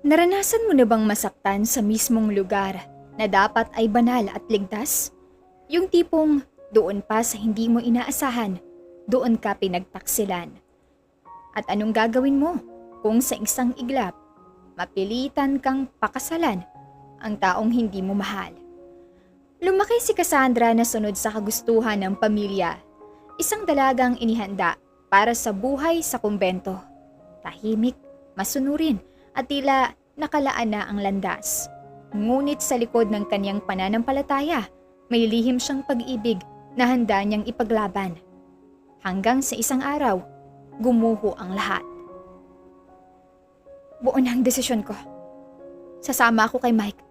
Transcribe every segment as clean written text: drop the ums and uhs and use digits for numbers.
Naranasan mo na bang masaktan sa mismong lugar na dapat ay banal at ligtas? Yung tipong doon pa sa hindi mo inaasahan, doon ka pinagtaksilan. At anong gagawin mo kung sa isang iglap, mapilitan kang pakasalan ang taong hindi mo mahal? Lumaki si Cassandra na sunod sa kagustuhan ng pamilya, isang dalagang inihanda para sa buhay sa kumbento. Tahimik, masunurin at tila nakalaan na ang landas. Ngunit sa likod ng kanyang pananampalataya, may lihim siyang pag-ibig na handa niyang ipaglaban. Hanggang sa isang araw, gumuho ang lahat. Buo na ang desisyon ko. Sasama ako kay Mike.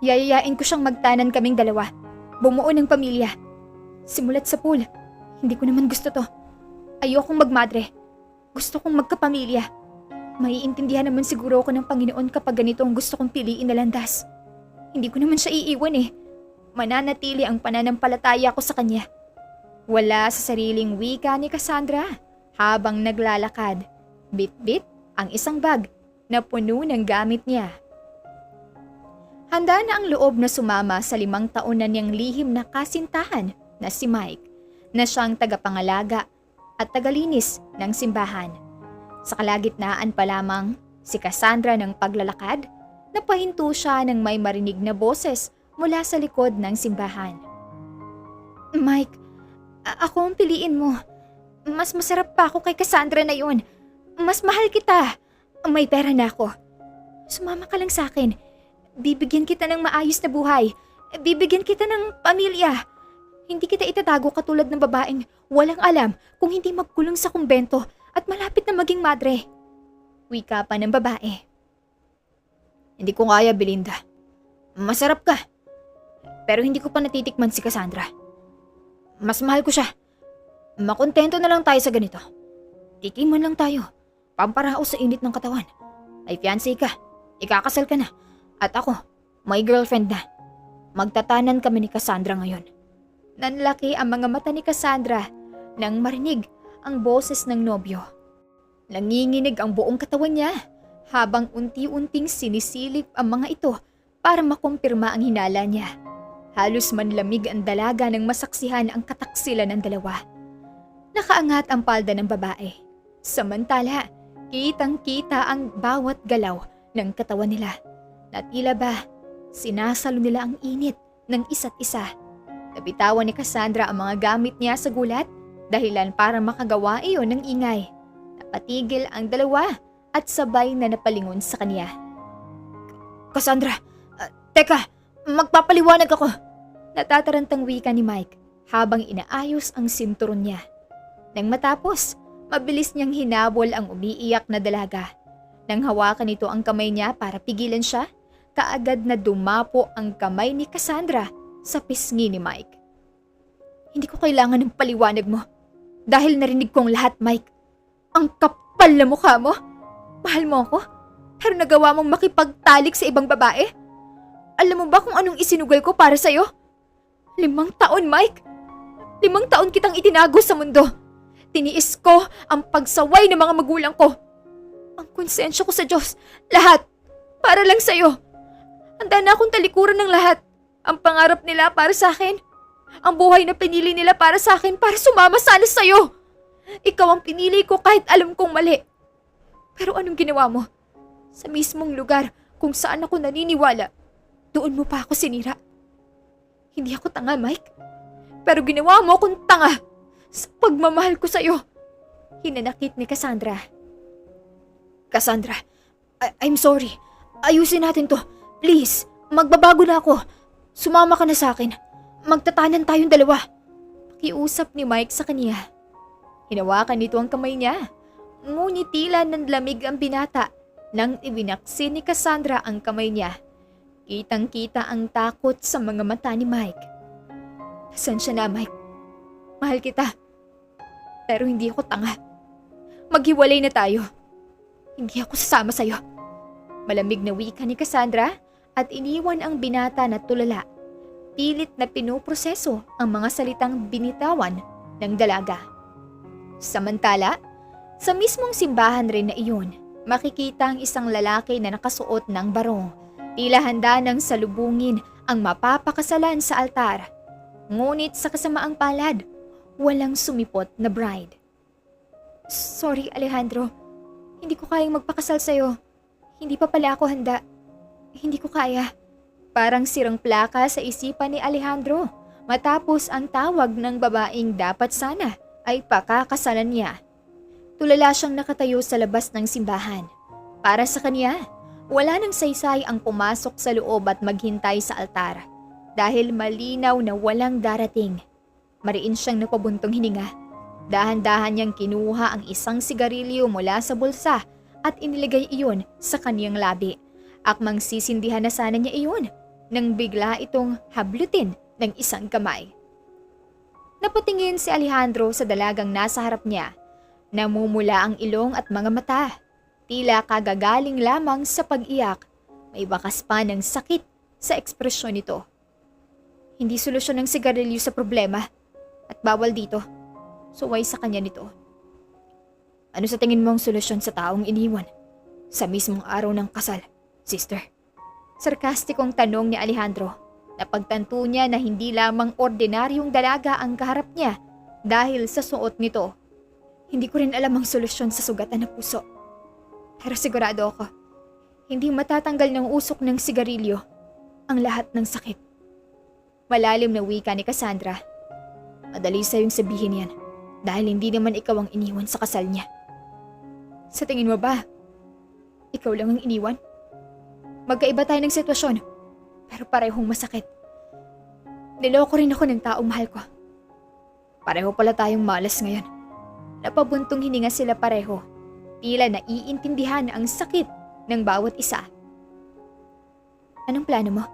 Yayayain ko siyang magtanan kaming dalawa. Bumuo ng pamilya. Simulat sa pool. Hindi ko naman gusto to. Ayokong magmadre. Gusto kong magkapamilya. Maiintindihan naman siguro ako ng Panginoon kapag ganito ang gusto kong piliin na landas. Hindi ko naman siya iiwan eh. Mananatili ang pananampalataya ko sa kanya. Wala sa sariling wika ni Cassandra habang naglalakad. Bit-bit ang isang bag na puno ng gamit niya. Handa na ang loob na sumama sa 5 taon na niyang lihim na kasintahan na si Mike, na siyang tagapangalaga at tagalinis ng simbahan. Sa kalagitnaan pa lamang si Cassandra ng paglalakad, napahinto siya nang may marinig na boses mula sa likod ng simbahan. Mike, ako ang piliin mo. Mas masarap pa ako kay Cassandra na yun. Mas mahal kita. May pera na ako. Sumama ka lang sa akin. Bibigyan kita ng maayos na buhay. Bibigyan kita ng pamilya. Hindi kita itatago katulad ng babaeng walang alam kung hindi magkulong sa kumbento at malapit na maging madre. Wika pa ng babae. Hindi ko kaya, Belinda. Masarap ka. Pero hindi ko pa natitikman si Cassandra. Mas mahal ko siya. Makontento na lang tayo sa ganito. Tikiman lang tayo. Pamparaos sa init ng katawan. Ay fiancé ka. Ikakasal ka na. At ako, may girlfriend na. Magtatanan kami ni Cassandra ngayon. Nanlaki ang mga mata ni Cassandra nang marinig ang boses ng nobyo. Nanginginig ang buong katawan niya habang unti-unting sinisilip ang mga ito para makumpirma ang hinala niya. Halos manlamig ang dalaga nang masaksihan ang kataksilan ng dalawa. Nakaangat ang palda ng babae. Samantala, kitang-kita ang bawat galaw ng katawan nila. Na tila ba, sinasalo nila ang init ng isa't isa. Nabitawan ni Cassandra ang mga gamit niya sa gulat, dahilan para makagawa iyon ng ingay. Napatigil ang dalawa at sabay na napalingon sa kanya. Cassandra, teka, magpapaliwanag ako. Natatarantang wika ni Mike habang inaayos ang sinturon niya. Nang matapos, mabilis niyang hinabol ang umiiyak na dalaga. Nang hawakan nito ang kamay niya para pigilan siya, kaagad na dumapo ang kamay ni Cassandra sa pisngi ni Mike. Hindi ko kailangan ng paliwanag mo. Dahil narinig kong lahat, Mike. Ang kapal na mukha mo. Mahal mo ako, pero nagawa mong makipagtalik sa ibang babae. Alam mo ba kung anong isinugal ko para sa'yo? 5 taon, Mike. 5 taon kitang itinago sa mundo. Tiniis ko ang pagsaway ng mga magulang ko. Ang konsensya ko sa Diyos, lahat, para lang sa'yo. Handa na akong talikuran ng lahat. Ang pangarap nila para sa akin. Ang buhay na pinili nila para sa akin para sumama sana sa'yo. Ikaw ang pinili ko kahit alam kong mali. Pero anong ginawa mo? Sa mismong lugar kung saan ako naniniwala, doon mo pa ako sinira. Hindi ako tanga, Mike. Pero ginawa mo akong tanga sa pagmamahal ko sa'yo. Hinanakit ni Cassandra. Cassandra, I'm sorry. Ayusin natin to. Please, magbabago na ako. Sumama ka na sa akin. Magtatanan tayong dalawa. Pakiusap ni Mike sa kanya. Hinawakan nito ang kamay niya. Ngunit tila nanlamig ang binata nang ibinaksin ni Cassandra ang kamay niya. Kitang-kita ang takot sa mga mata ni Mike. Pasensya na, Mike. Mahal kita. Pero hindi ako tanga. Maghiwalay na tayo. Hindi ako sasama sa'yo. Malamig na wika ni Cassandra at iniwan ang binata na tulala. Pilit na pinoproseso ang mga salitang binitawan ng dalaga. Samantala, sa mismong simbahan rin na iyon, makikita ang isang lalaki na nakasuot ng barong. Tila handa nang salubungin ang mapapakasalan sa altar. Ngunit sa kasamaang palad, walang sumipot na bride. Sorry Alejandro, hindi ko kayang magpakasal sa'yo. Hindi pa pala ako handa. Hindi ko kaya. Parang sirang plaka sa isipan ni Alejandro matapos ang tawag ng babaeng dapat sana ay pakakasalan niya. Tulala siyang nakatayo sa labas ng simbahan. Para sa kanya, wala nang saysay ang pumasok sa loob at maghintay sa altar dahil malinaw na walang darating. Mariin siyang napabuntong hininga. Dahan-dahan niyang kinuha ang isang sigarilyo mula sa bulsa at inilagay iyon sa kaniyang labi. Akmang sisindihan na sana niya iyon nang bigla itong hablutin ng isang kamay. Napatingin si Alejandro sa dalagang nasa harap niya. Namumula ang ilong at mga mata. Tila kagagaling lamang sa pag-iyak. May bakas pa ng sakit sa ekspresyon nito. Hindi solusyon ng sigarilyo sa problema at bawal dito. Suway sa kanya nito. Ano sa tingin mo ang solusyon sa taong iniwan sa mismong araw ng kasal, sister? Sarkastikong tanong ni Alejandro. Napagtanto niya na hindi lamang ordinaryong dalaga ang kaharap niya dahil sa suot nito. Hindi ko rin alam ang solusyon sa sugatan na puso. Pero sigurado ako, hindi matatanggal ng usok ng sigarilyo ang lahat ng sakit. Malalim na wika ni Cassandra. Madali sa'yong sabihin yan dahil hindi naman ikaw ang iniwan sa kasal niya. Sa tingin mo ba, ikaw lang ang iniwan? Magkaiba tayo ng sitwasyon, pero parehong masakit. Niloko rin ako ng taong mahal ko. Pareho pala tayong malas ngayon. Napabuntong hininga sila pareho. Tila naiintindihan ang sakit ng bawat isa. Anong plano mo?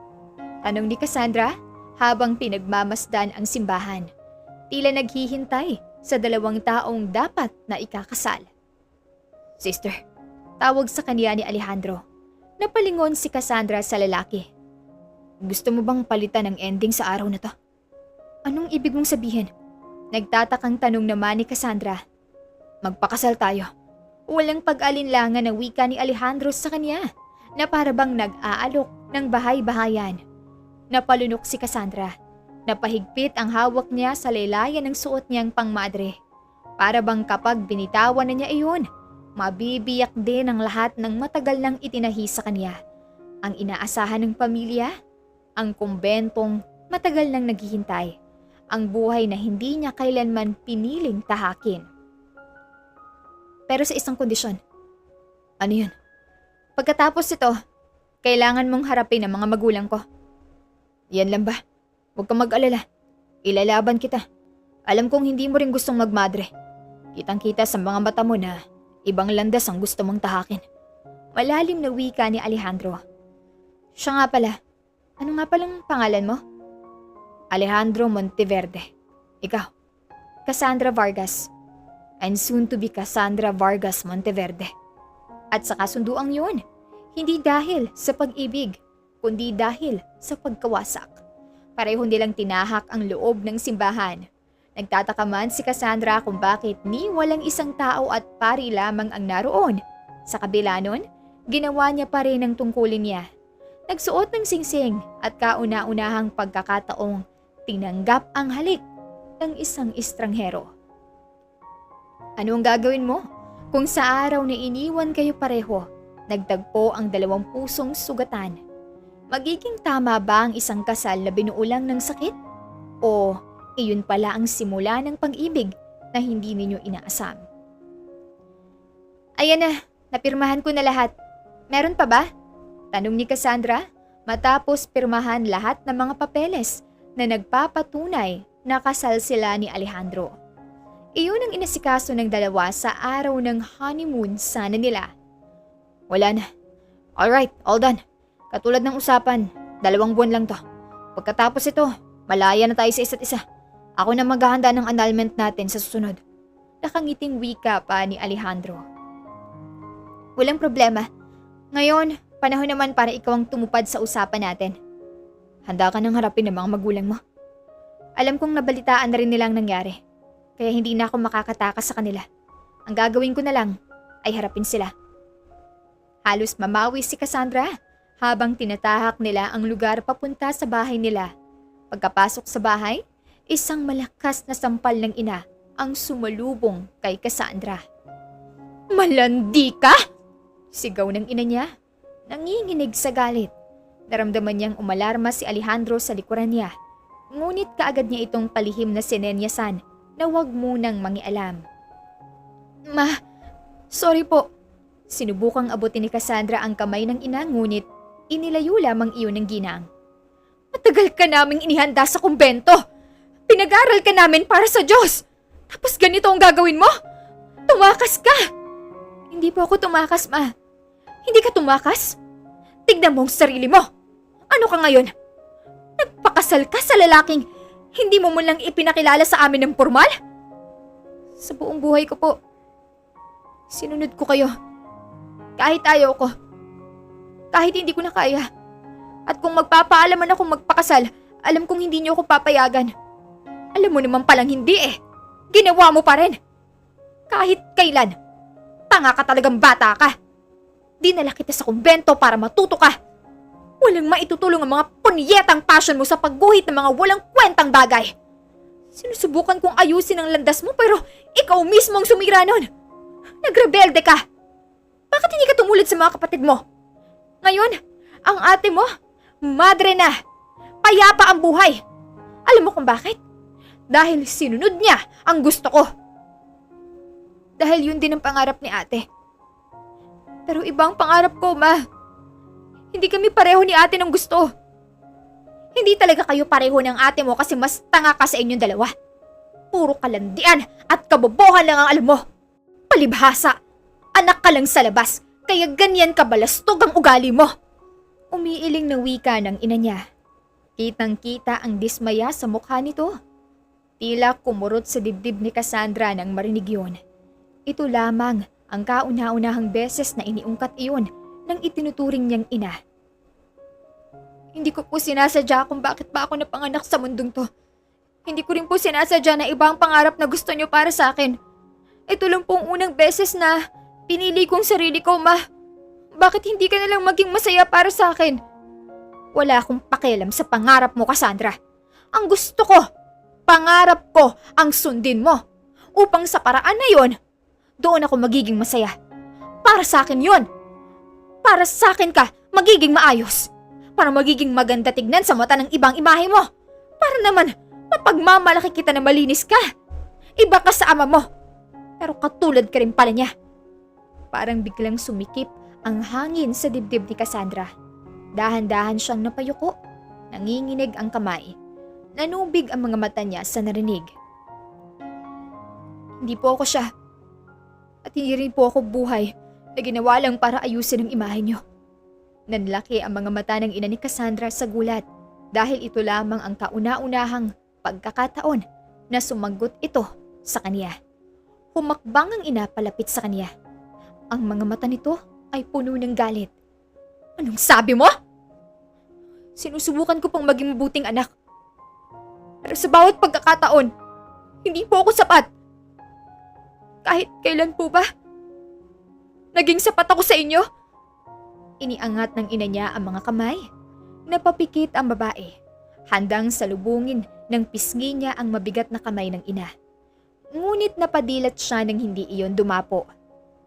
Tanong ni Cassandra habang pinagmamasdan ang simbahan. Tila naghihintay sa dalawang taong dapat na ikakasal. Sister, tawag sa kanya ni Alejandro. Napalingon si Cassandra sa lalaki. Gusto mo bang palitan ang ending sa araw na to? Anong ibig mong sabihin? Nagtatakang tanong naman ni Cassandra. Magpakasal tayo. Walang pag-alinlangan ng wika ni Alejandro sa kanya na para bang nag-aalok ng bahay-bahayan. Napalunok si Cassandra. Napahigpit ang hawak niya sa laylayan ng suot niyang pangmadre. Para bang kapag binitawan na niya iyon, mabibiyak din ang lahat ng matagal nang itinahi sa kanya. Ang inaasahan ng pamilya, ang kumbentong matagal nang naghihintay, ang buhay na hindi niya kailanman piniling tahakin. Pero sa isang kondisyon. Ano yun? Pagkatapos ito, kailangan mong harapin ang mga magulang ko. Yan lang ba? Huwag kang mag-alala. Ilalaban kita. Alam kong hindi mo rin gustong magmadre. Kitang-kita sa mga mata mo na ibang landas ang gusto mong tahakin. Malalim na wika ni Alejandro. Siya nga pala. Ano nga palang pangalan mo? Alejandro Monteverde. Ikaw, Cassandra Vargas. And soon to be Cassandra Vargas Monteverde. At sa kasunduang yun, hindi dahil sa pag-ibig, kundi dahil sa pagkawasak. Pareho nilang tinahak ang loob ng simbahan. Nagtataka man si Cassandra kung bakit ni walang isang tao at pari lamang ang naroon. Sa kabila nun, ginawa niya pa rin ang tungkulin niya. Nagsuot ng singsing at kauna-unahang pagkakataong tinanggap ang halik ng isang estranghero. Ano ang gagawin mo kung sa araw na iniwan kayo pareho, nagtagpo ang dalawang pusong sugatan? Magiging tama ba ang isang kasal na binuulang ng sakit? O iyon pala ang simula ng pag-ibig na hindi ninyo inaasam? Ayan na, napirmahan ko na lahat. Meron pa ba? Tanong ni Cassandra matapos pirmahan lahat ng mga papeles na nagpapatunay na kasal sila ni Alejandro. Iyon ang inasikaso ng dalawa sa araw ng honeymoon sana nila. Wala na. Alright, all done. Katulad ng usapan, 2 buwan lang to. Pagkatapos ito, malaya na tayo sa isa't isa. Ako na maghahanda ng annulment natin sa susunod. Nakangiting wika pa ni Alejandro. Walang problema. Ngayon, panahon naman para ikaw ang tumupad sa usapan natin. Handa ka nang harapin ng mga magulang mo. Alam kong nabalitaan na rin nilang nangyari. Kaya hindi na ako makakatakas sa kanila. Ang gagawin ko na lang ay harapin sila. Halos mamawi si Cassandra habang tinatahak nila ang lugar papunta sa bahay nila. Pagkapasok sa bahay, isang malakas na sampal ng ina ang sumalubong kay Cassandra. "Malandi ka!" Sigaw ng ina niya. Nanginginig sa galit. Naramdaman niyang umalarma si Alejandro sa likuran niya. Ngunit kaagad niya itong palihim na sinenyasan na huwag munang mangialam. "Ma, sorry po." Sinubukang abutin ni Cassandra ang kamay ng ina ngunit inilayo lamang iyon ng ginang. "Matagal ka naming inihanda sa kumbento. Pinag-aral ka namin para sa Diyos. Tapos ganito ang gagawin mo? Tumakas ka!" "Hindi po ako tumakas, Ma." "Hindi ka tumakas? Tignan mo ang sarili mo. Ano ka ngayon? Nagpakasal ka sa lalaking hindi mo man lang ipinakilala sa amin ng formal?" "Sa buong buhay ko po, sinunod ko kayo. Kahit ayaw ko. Kahit hindi ko na kaya. At kung magpapaalam man akong magpakasal, alam kong hindi niyo ako papayagan. Alam mo naman palang hindi eh. Ginawa mo pa rin. Kahit kailan. Tanga ka talagang bata ka. Dinala kita sa kumbento para matuto ka. Walang maitutulong ang mga punyetang passion mo sa pagguhit ng mga walang kwentang bagay. Sinusubukan kong ayusin ang landas mo pero ikaw mismo ang sumira nun. Nagrebelde ka. Bakit hindi ka tumulad sa mga kapatid mo? Ngayon, ang ate mo, madre na. Payapa ang buhay. Alam mo kung bakit? Dahil sinunod niya ang gusto ko. Dahil yun din ang pangarap ni ate. Pero ibang pangarap ko, Ma. Hindi kami pareho ni ate ng gusto. Hindi talaga kayo pareho ng ate mo kasi mas tanga ka sa inyong dalawa. Puro kalandian at kabobohan lang ang alam mo. Palibhasa. Anak ka lang sa labas, kaya ganyan kabalastog ang ugali mo." Umiiling na wika ng ina niya. Kitang-kita ang dismaya sa mukha nito. Tila kumurot sa dibdib ni Cassandra nang marinig yun. Ito lamang ang kauna-unahang beses na iniungkat iyon nang itinuturing niyang ina. "Hindi ko po sinasadya kung bakit ba ako napanganak sa mundong to. Hindi ko rin po sinasadya na ibang pangarap na gusto niyo para sa akin. Ito lang pong unang beses na pinili kong sarili ko, Ma. Bakit hindi ka nalang maging masaya para sa akin?" "Wala akong pakialam sa pangarap mo, Cassandra. Ang gusto ko, pangarap ko ang sundin mo. Upang sa paraan na yon, doon ako magiging masaya. Para sa akin yon. Para sa akin ka, magiging maayos. Para magiging maganda tignan sa mata ng ibang imahe mo. Para naman, mapagmamalaki kita na malinis ka. Iba ka sa ama mo. Pero katulad ka rin pala niya." Parang biglang sumikip ang hangin sa dibdib ni Cassandra. Dahan-dahan siyang napayuko. Nanginginig ang kamay. Nanubig ang mga mata niya sa narinig. "Hindi po ako siya. At hindi rin po ako buhay na ginawa lang para ayusin ang imahe niyo." Nanlaki ang mga mata ng ina ni Cassandra sa gulat dahil ito lamang ang kauna-unahang pagkakataon na sumagot ito sa kanya. Humakbang ang ina palapit sa kanya. Ang mga mata nito ay puno ng galit. "Anong sabi mo?" "Sinusubukan ko pang maging mabuting anak. Pero sa bawat pagkakataon, hindi po ako sapat. Kahit kailan po ba? Naging sapat ako sa inyo?" Iniangat ng ina niya ang mga kamay. Napapikit ang babae. Handang salubungin ng pisngi niya ang mabigat na kamay ng ina. Ngunit napadilat siya nang hindi iyon dumapo.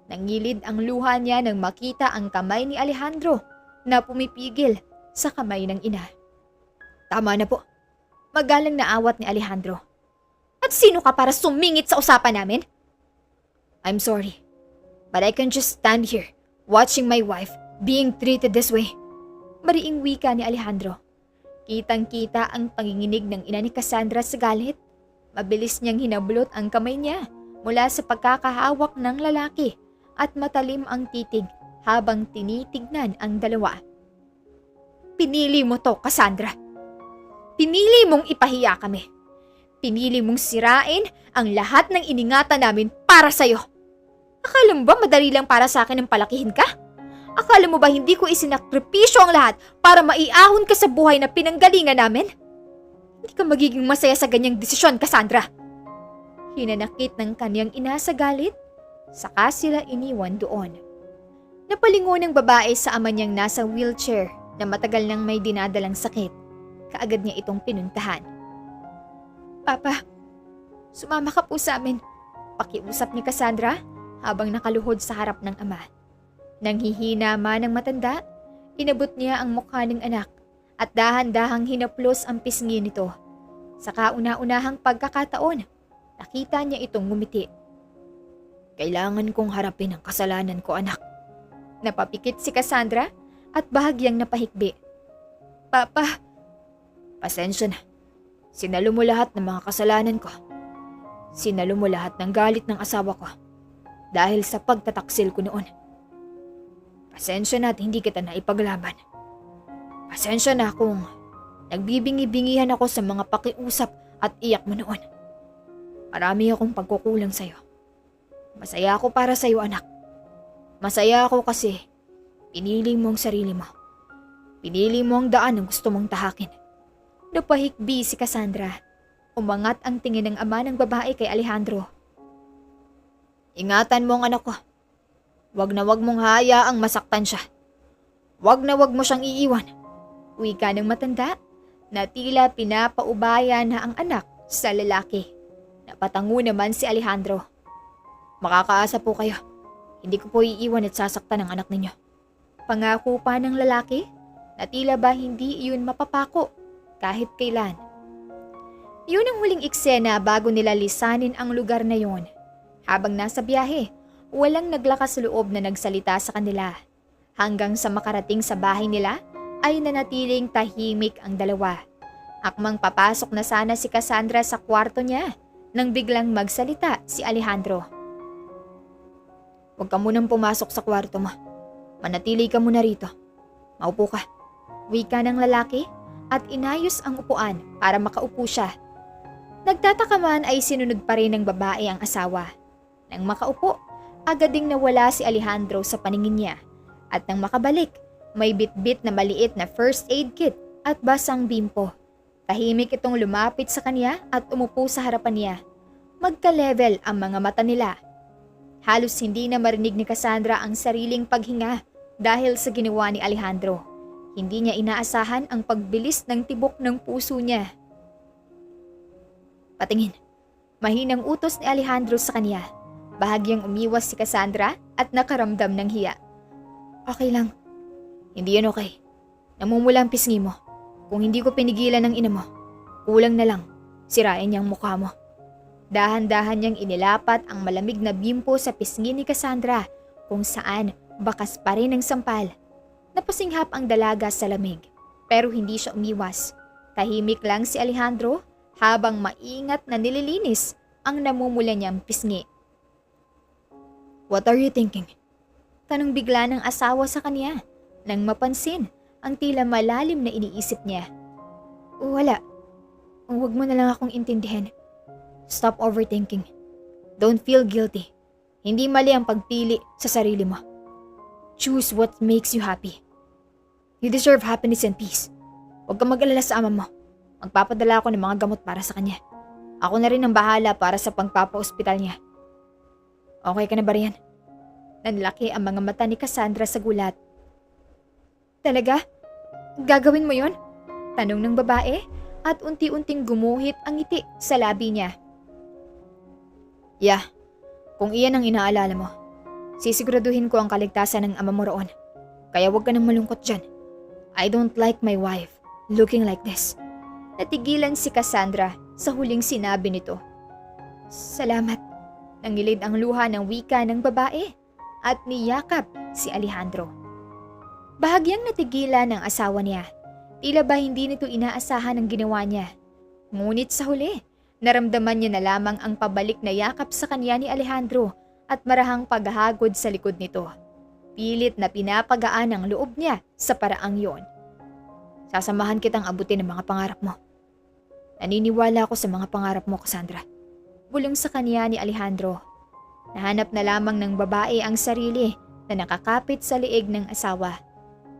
Nangilid ang luha niya nang makita ang kamay ni Alejandro na pumipigil sa kamay ng ina. "Tama na po." Magalang na awat ni Alejandro. "At sino ka para sumingit sa usapan namin?" "I'm sorry, but I can just stand here watching my wife being treated this way." Mariing wika ni Alejandro. Kitang-kita ang panginginig ng ina ni Cassandra sa galit. Mabilis niyang hinablot ang kamay niya mula sa pagkakahawak ng lalaki at matalim ang titig habang tinitignan ang dalawa. "Pinili mo to, Cassandra. Pinili mong ipahiya kami. Pinili mong sirain ang lahat ng iningatan namin para sa'yo. Akala mo ba madali lang para sa akin ang palakihin ka? Akala mo ba hindi ko isinakripisyo ang lahat para maiahon ka sa buhay na pinanggalingan namin? Hindi ka magiging masaya sa ganyang desisyon, Cassandra." Hinanakit ng kanyang ina sa galit, saka sila iniwan doon. Napalingon ng babae sa ama niyang nasa wheelchair na matagal nang may dinadalang sakit. Kaagad niya itong pinuntahan. Papa, sumama ka po sa amin. Pakiusap ni Cassandra habang nakaluhod sa harap ng ama. Nang hihina man ng matanda, inabot niya ang mukha ng anak at dahan-dahang hinaplos ang pisngi nito. Sa kauna-unahang pagkakataon, nakita niya itong ngumiti. Kailangan kong harapin ang kasalanan ko, anak. Napapikit si Cassandra at bahagyang napahikbi. Papa, pasensya na. Sinalo mo lahat ng mga kasalanan ko. Sinalo mo lahat ng galit ng asawa ko dahil sa pagtataksil ko noon. Pasensya na at hindi kita naipaglaban. Pasensya na kung nagbibingi-bingihan ako sa mga pakiusap at iyak mo noon. Marami akong pagkukulang sa'yo. Masaya ako para sa'yo, anak. Masaya ako kasi pinili mo ang sarili mo. Pinili mo ang daan na gusto mong tahakin. Napahikbi si Cassandra. Umangat ang tingin ng ama ng babae kay Alejandro. Ingatan mo ang anak ko. Wag na wag mong hayaang masaktan siya. Wag na wag mo siyang iiwan. Wika ng matanda na tila pinapaubaya na ang anak sa lalaki. Napatango naman si Alejandro. Makakaasa po kayo. Hindi ko po iiwan at sasaktan ang anak ninyo. Pangako pa ng lalaki na tila ba hindi iyon mapapako kahit kailan. Yun ang huling eksena bago nila lisanin ang lugar na yon. Habang nasa biyahe, walang naglakas loob na nagsalita sa kanila. Hanggang sa makarating sa bahay nila, ay nanatiling tahimik ang dalawa. Akmang papasok na sana si Cassandra sa kwarto niya nang biglang magsalita si Alejandro. Huwag ka munang pumasok sa kwarto mo. Manatili ka muna rito. Maupo ka. Wika ng lalaki at inayos ang upuan para makaupo siya. Nagtataka man ay sinunod pa rin ng babae ang asawa. Nang makaupo, agad ding nawala si Alejandro sa paningin niya. At nang makabalik, may bit-bit na maliit na first aid kit at basang bimpo. Tahimik itong lumapit sa kanya at umupo sa harapan niya. Magka-level ang mga mata nila. Halos hindi na marinig ni Cassandra ang sariling paghinga dahil sa ginawa ni Alejandro. Hindi niya inaasahan ang pagbilis ng tibok ng puso niya. Patingin. Mahinang utos ni Alejandro sa kanya. Bahagyang umiwas si Cassandra at nakaramdam ng hiya. Okay lang. Hindi yan okay. Namumula ang pisngi mo. Kung hindi ko pinigilan ng ina mo, kulang na lang. Sirain niyang mukha mo. Dahan-dahan niyang inilapat ang malamig na bimpo sa pisngi ni Cassandra kung saan bakas pa rin ang sampal. Napasinghap ang dalaga sa lamig pero hindi siya umiwas. Tahimik lang si Alejandro habang maingat na nililinis ang namumula niyang pisngi. What are you thinking? Tanong bigla ng asawa sa kanya nang mapansin ang tila malalim na iniisip niya. Wala. Huwag mo na lang akong intindihin. Stop overthinking. Don't feel guilty. Hindi mali ang pagpili sa sarili mo. Choose what makes you happy. You deserve happiness and peace. Huwag kang mag-alala sa ama mo. Magpapadala ako ng mga gamot para sa kanya. Ako na rin ang bahala para sa pagpapa-ospital niya. Okay ka na ba riyan? Nanlaki ang mga mata ni Cassandra sa gulat. Talaga? Gagawin mo yon? Tanong ng babae at unti-unting gumuhit ang ngiti sa labi niya. Yeah, kung iyan ang inaalala mo, sisiguraduhin ko ang kaligtasan ng ama mo roon. Kaya huwag ka nang malungkot dyan. I don't like my wife looking like this. Natigilan si Cassandra sa huling sinabi nito. Salamat. Nangilid ang luha ng wika ng babae at niyakap si Alejandro. Bahagyang natigilan ng asawa niya. Tila ba hindi nito inaasahan ang ginawa niya. Ngunit sa huli, naramdaman niya na lamang ang pabalik na yakap sa kanya ni Alejandro at marahang paghahagod sa likod nito. Pilit na pinapagaan ang loob niya sa paraang yon. Sasamahan kitang abutin ang mga pangarap mo. Naniniwala ako sa mga pangarap mo, Cassandra. Bulong sa kanya ni Alejandro. Nahanap na lamang ng babae ang sarili na nakakapit sa liig ng asawa.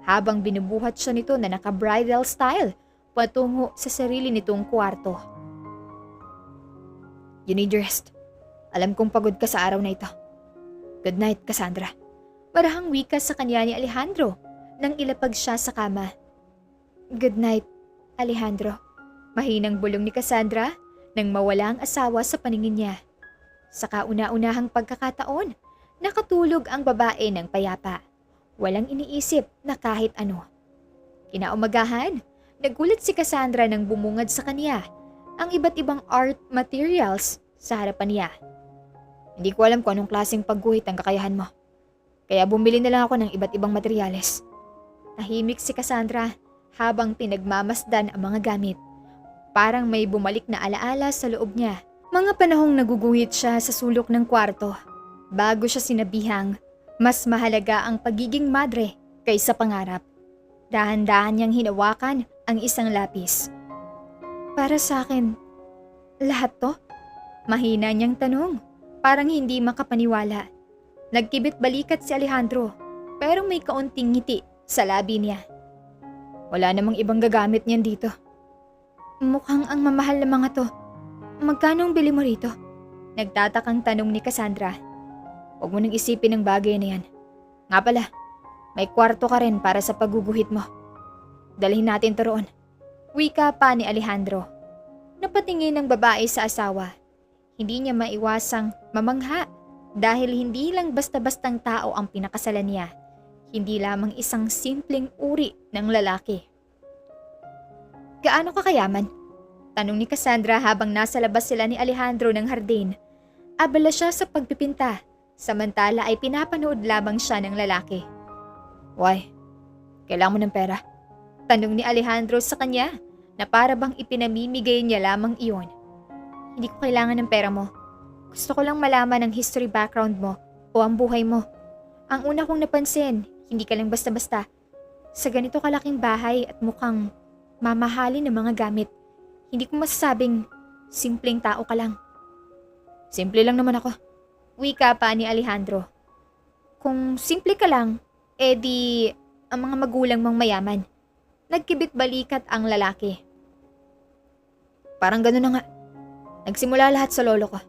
Habang binubuhat siya nito na naka-bridal style patungo sa sarili nitong kwarto. You need rest. Alam kong pagod ka sa araw na ito. Good night, Cassandra. Marahang wika sa kanya ni Alejandro nang ilapag siya sa kama. Good night, Alejandro. Mahinang bulong ni Cassandra nang mawala ang asawa sa paningin niya. Sa kauna-unahang pagkakataon, nakatulog ang babae ng payapa. Walang iniisip na kahit ano. Kinaumagahan, nagulat si Cassandra nang bumungad sa kanya ang iba't ibang art materials sa harapan niya. Hindi ko alam kung anong klaseng pagguhit ang kakayahan mo. Kaya bumili na lang ako ng iba't ibang materyales. Tahimik si Cassandra habang pinagmamasdan ang mga gamit. Parang may bumalik na alaala sa loob niya. Mga panahong naguguhit siya sa sulok ng kwarto. Bago siya sinabihang, mas mahalaga ang pagiging madre kaysa pangarap. Dahan-dahan niyang hinawakan ang isang lapis. Para sa akin, lahat to? Mahina niyang tanong, parang hindi makapaniwala. Nagkibit balikat si Alejandro, pero may kaunting ngiti sa labi niya. Wala namang ibang gagamit niyan dito. Mukhang ang mamahal na mga to. Magkano ang bili mo rito? Nagtatakang tanong ni Cassandra. Huwag mo nang isipin ang bagay na yan. Nga pala, may kwarto ka rin para sa pagguguhit mo. Dalhin natin to roon. Wika pa ni Alejandro. Napatingin ng babae sa asawa. Hindi niya maiwasang mamangha dahil hindi lang basta-bastang tao ang pinakasalan niya. Hindi lamang isang simpleng uri ng lalaki. Gaano ka kayaman? Tanong ni Cassandra habang nasa labas sila ni Alejandro ng hardin. Abala siya sa pagpipinta, samantala ay pinapanood lamang siya ng lalaki. Why? Kailangan mo ng pera? Tanong ni Alejandro sa kanya na para bang ipinamimigay niya lamang iyon. Hindi ko kailangan ng pera mo. Gusto ko lang malaman ang history background mo o ang buhay mo. Ang una kong napansin, hindi ka lang basta-basta. Sa ganito kalaking bahay at mukhang mamahalin ng mga gamit. Hindi ko masasabing simpleng tao ka lang. Simple lang naman ako. Wika pa ni Alejandro. Kung simple ka lang, edi ang mga magulang mong mayaman. Nagkibit balikat ang lalaki. Parang gano'n na nga. Nagsimula lahat sa lolo ko.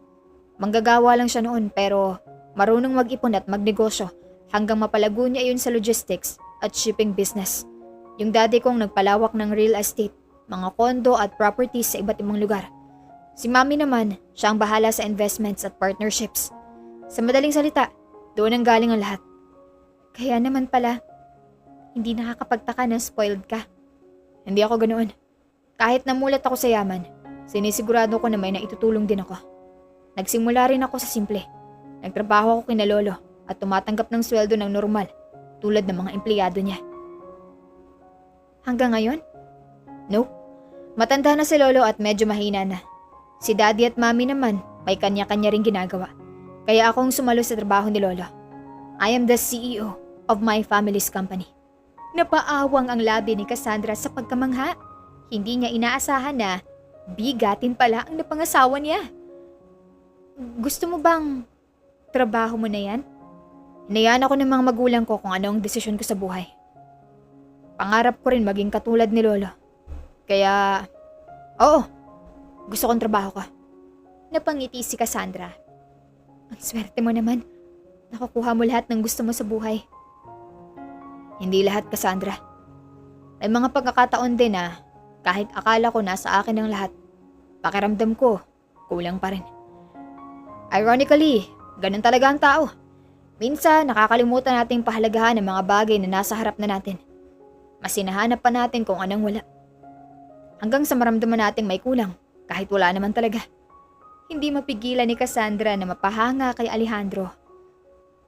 Manggagawa lang siya noon pero marunong mag-ipon at magnegosyo hanggang mapalago niya yun sa logistics at shipping business. Yung daddy kong nagpalawak ng real estate, mga kondo at properties sa iba't ibang lugar. Si mami naman, siya ang bahala sa investments at partnerships. Sa madaling salita, doon ang galing ang lahat. Kaya naman pala, hindi nakakapagtaka na spoiled ka. Hindi ako ganoon. Kahit namulat ako sa yaman, sinisigurado ko na may naitutulong din ako. Nagsimula rin ako sa simple. Nagtrabaho ako kina lolo at tumatanggap ng sweldo ng normal, tulad ng mga empleyado niya. Hanggang ngayon? Nope. Matanda na si lolo at medyo mahina na. Si daddy at mami naman, may kanya-kanya ring ginagawa. Kaya akong sumalo sa trabaho ni lolo. I am the CEO of my family's company. Napaawang ang labi ni Cassandra sa pagkamangha. Hindi niya inaasahan na bigatin pala ang napangasawa niya. Gusto mo bang trabaho mo na yan? Hinayaan ako ng mga magulang ko kung ano ang desisyon ko sa buhay. Pangarap ko rin maging katulad ni lolo. Kaya, oo, gusto kong trabaho ka. Napangiti si Cassandra. Ang swerte mo naman. Nakukuha mo lahat ng gusto mo sa buhay. Hindi lahat, Cassandra. May mga pagkakataon din na kahit akala ko nasa akin ang lahat, pakiramdam ko, kulang pa rin. Ironically, ganun talaga ang tao. Minsan, nakakalimutan nating pahalagahan ng mga bagay na nasa harap na natin. Mas hinahanap pa natin kung anong wala. Hanggang sa maramdaman nating may kulang, kahit wala naman talaga. Hindi mapigilan ni Cassandra na mapahanga kay Alejandro.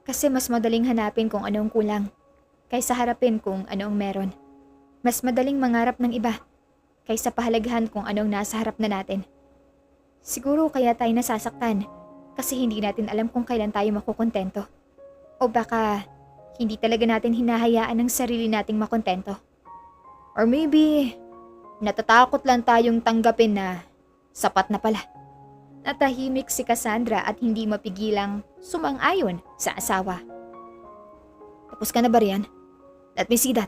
Kasi mas madaling hanapin kung anong kulang, kaysa harapin kung anong meron. Mas madaling mangarap ng iba, kaysa pahalagahan kung anong nasa harap na natin. Siguro kaya tayo nasasaktan, kasi hindi natin alam kung kailan tayo makukontento. O baka, hindi talaga natin hinahayaan ang sarili nating makontento. Or maybe, natatakot lang tayong tanggapin na sapat na pala. Natahimik si Cassandra at hindi mapigilang sumang-ayon sa asawa. Tapos ka na ba riyan? Let me see that.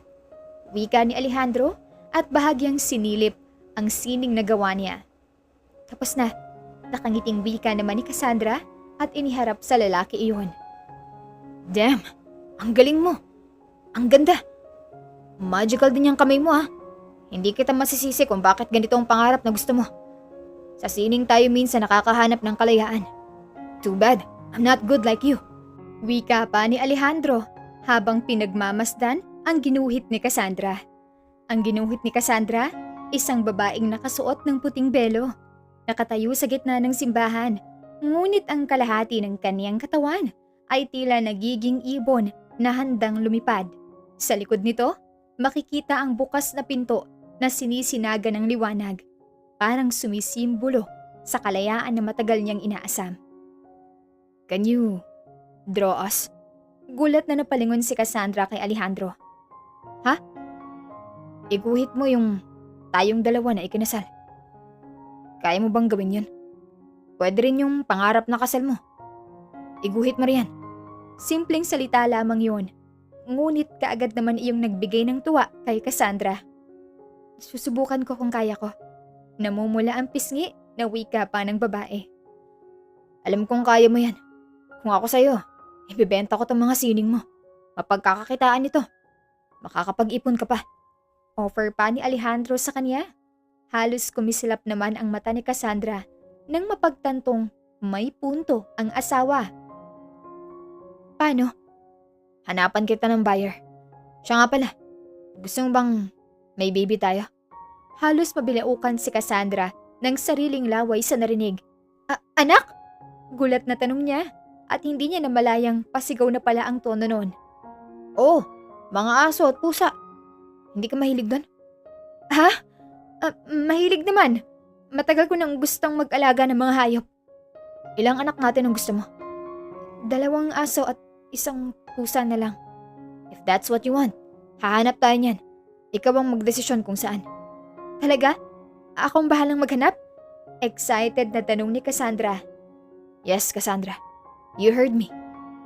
Wika ni Alejandro at bahagyang sinilip ang sining na gawa niya. Tapos na, nakangiting wika naman ni Cassandra at iniharap sa lalaki iyon. Damn, Ang galing mo. Ang ganda. Magical din yung kamay mo ah. Hindi kita masisisi kung bakit ganito ang pangarap na gusto mo. Sa sining tayo minsan nakakahanap ng kalayaan. Too bad, I'm not good like you. Wika pa ni Alejandro habang pinagmamasdan ang ginuhit ni Cassandra. Ang ginuhit ni Cassandra, isang babaeng nakasuot ng puting belo. Nakatayo sa gitna ng simbahan, ngunit ang kalahati ng kaniyang katawan ay tila nagiging ibon na handang lumipad. Sa likod nito, makikita ang bukas na pinto na sinisinaga ng liwanag, parang sumisimbolo sa kalayaan na matagal niyang inaasam. Can you draw us? Gulat na napalingon si Cassandra kay Alejandro. Ha? Iguhit mo yung tayong dalawa na ikinasal. Kaya mo bang gawin yun? Pwede rin yung pangarap na kasal mo. Iguhit mo riyan. Simpleng salita lamang yun. Ngunit kaagad naman iyong nagbigay ng tuwa kay Cassandra. Susubukan ko kung kaya ko. Namumula ang pisngi na wika pa ng babae. Alam kong kaya mo yan. Kung ako sa'yo, ibibenta ko tong mga sining mo. Mapagkakakitaan nito. Makakapag-ipon ka pa. Offer pa ni Alejandro sa kanya. Halos kumislap naman ang mata ni Cassandra nang mapagtantong may punto ang asawa. Paano? Hanapan kita ng buyer. Siya nga pala. Gusto mo bang may baby tayo? Halos mabilaukan si Cassandra ng sariling laway sa narinig. Anak? Gulat na tanong niya at hindi niya namalayang pasigaw na pala ang tono noon. Oh, mga aso at pusa. Hindi ka mahilig doon? Ha? Mahilig naman. Matagal ko nang gustong mag-alaga ng mga hayop. Ilang anak natin ang gusto mo? 2 aso at 1 pusa na lang. If that's what you want, hahanap tayo niyan. Ikaw ang magdesisyon kung saan. Talaga? Akong bahalang maghanap? Excited na tanong ni Cassandra. Yes, Cassandra. You heard me.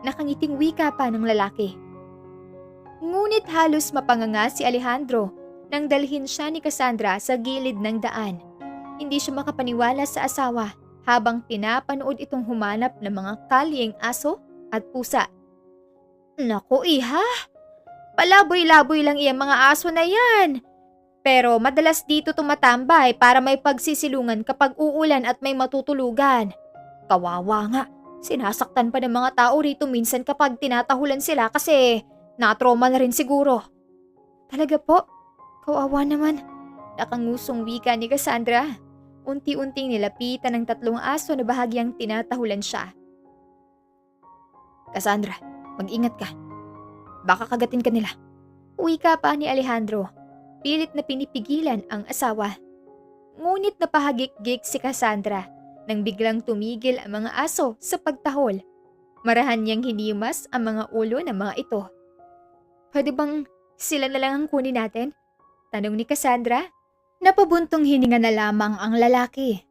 Nakangiting wika pa ng lalaki. Ngunit halos mapanganga si Alejandro nang dalhin siya ni Cassandra sa gilid ng daan. Hindi siya makapaniwala sa asawa habang pinapanood itong humanap ng mga kalyeng aso at pusa. Naku iha, palaboy-laboy lang iyang mga aso na yan. Pero madalas dito tumatambay para may pagsisilungan kapag uulan at may matutulugan. Kawawa nga, sinasaktan pa ng mga tao rito minsan kapag tinatahulan sila kasi natroma na rin siguro. Talaga po? Kawawa naman. Nakangusong wika ni Cassandra. Unti-unting nilapitan ng 3 aso na bahagyang tinatahulan siya. Cassandra, mag-ingat ka. Baka kagatin ka nila. Wika pa ni Alejandro. Pilit na pinipigilan ang asawa. Ngunit napahagik-gik si Cassandra nang biglang tumigil ang mga aso sa pagtahol. Marahan niyang hinimas ang mga ulo ng mga ito. Pwede bang sila na lang ang kunin natin? Tanong ni Cassandra. Napabuntong hininga na lamang ang lalaki.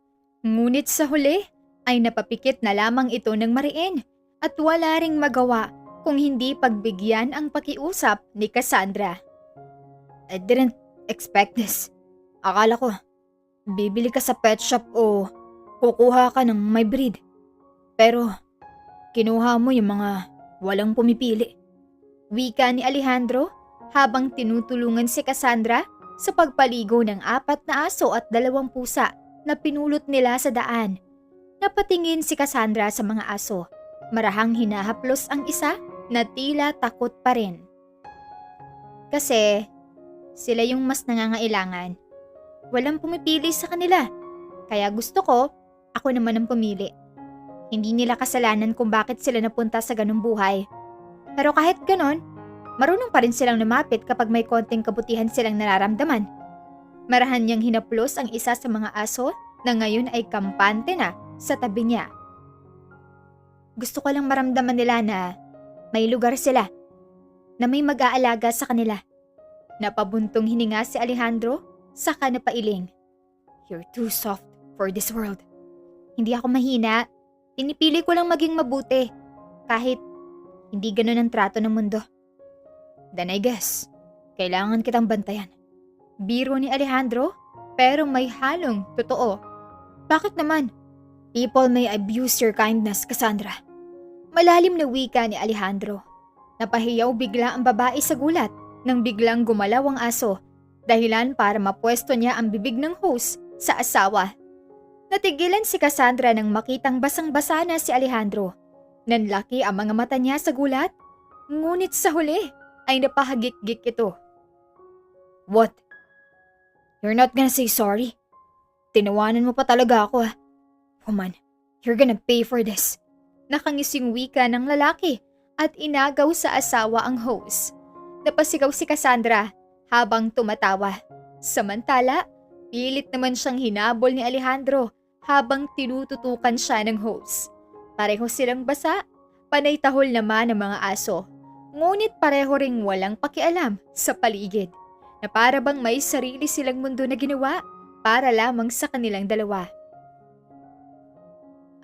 Ngunit sa huli ay napapikit na lamang ito ng mariin at wala ring magawa kung hindi pagbigyan ang pakiusap ni Cassandra. I didn't expect this. Akala ko, bibili ka sa pet shop o kukuha ka ng may breed. Pero kinuha mo yung mga walang pumipili. Wika ni Alejandro habang tinutulungan si Cassandra sa pagpaligo ng 4 na aso at 2 pusa na pinulot nila sa daan. Napatingin si Cassandra sa mga aso. Marahang hinahaplos ang isa na tila takot pa rin. Kasi sila yung mas nangangailangan. Walang pumipili sa kanila. Kaya gusto ko, ako naman ang pumili. Hindi nila kasalanan kung bakit sila napunta sa ganung buhay. Pero kahit ganon, marunong pa rin silang lumapit kapag may konting kabutihan silang nararamdaman. Marahan niyang hinaplos ang isa sa mga aso na ngayon ay kampante na sa tabi niya. Gusto ko lang maramdaman nila na may lugar sila, na may mag-aalaga sa kanila. Napabuntong hininga si Alejandro, saka napailing. You're too soft for this world. Hindi ako mahina. Pinipili ko lang maging mabuti. Kahit hindi ganun ang trato ng mundo. Then I guess, kailangan kitang bantayan. Biro ni Alejandro, pero may halong totoo. Bakit naman? People may abuse your kindness, Cassandra. Malalim na wika ni Alejandro. Napahiyaw bigla ang babae sa gulat nang biglang gumalaw ang aso, dahilan para mapwesto niya ang bibig ng host sa asawa. Natigilan si Cassandra nang makitang basang-basa na si Alejandro. Nanlaki ang mga mata niya sa gulat, ngunit sa huli ay napahagik-gik ito. What? You're not gonna say sorry? Tinawanan mo pa talaga ako ah. Woman, you're gonna pay for this. Nakangising wika ng lalaki at inagaw sa asawa ang host. Napasigaw si Cassandra habang tumatawa. Samantala, pilit naman siyang hinabol ni Alejandro habang tinututukan siya ng host. Pareho silang basa, panay tahol naman ang mga aso. Ngunit pareho ring walang pakialam sa paligid, na para bang may sarili silang mundo na ginawa para lamang sa kanilang dalawa.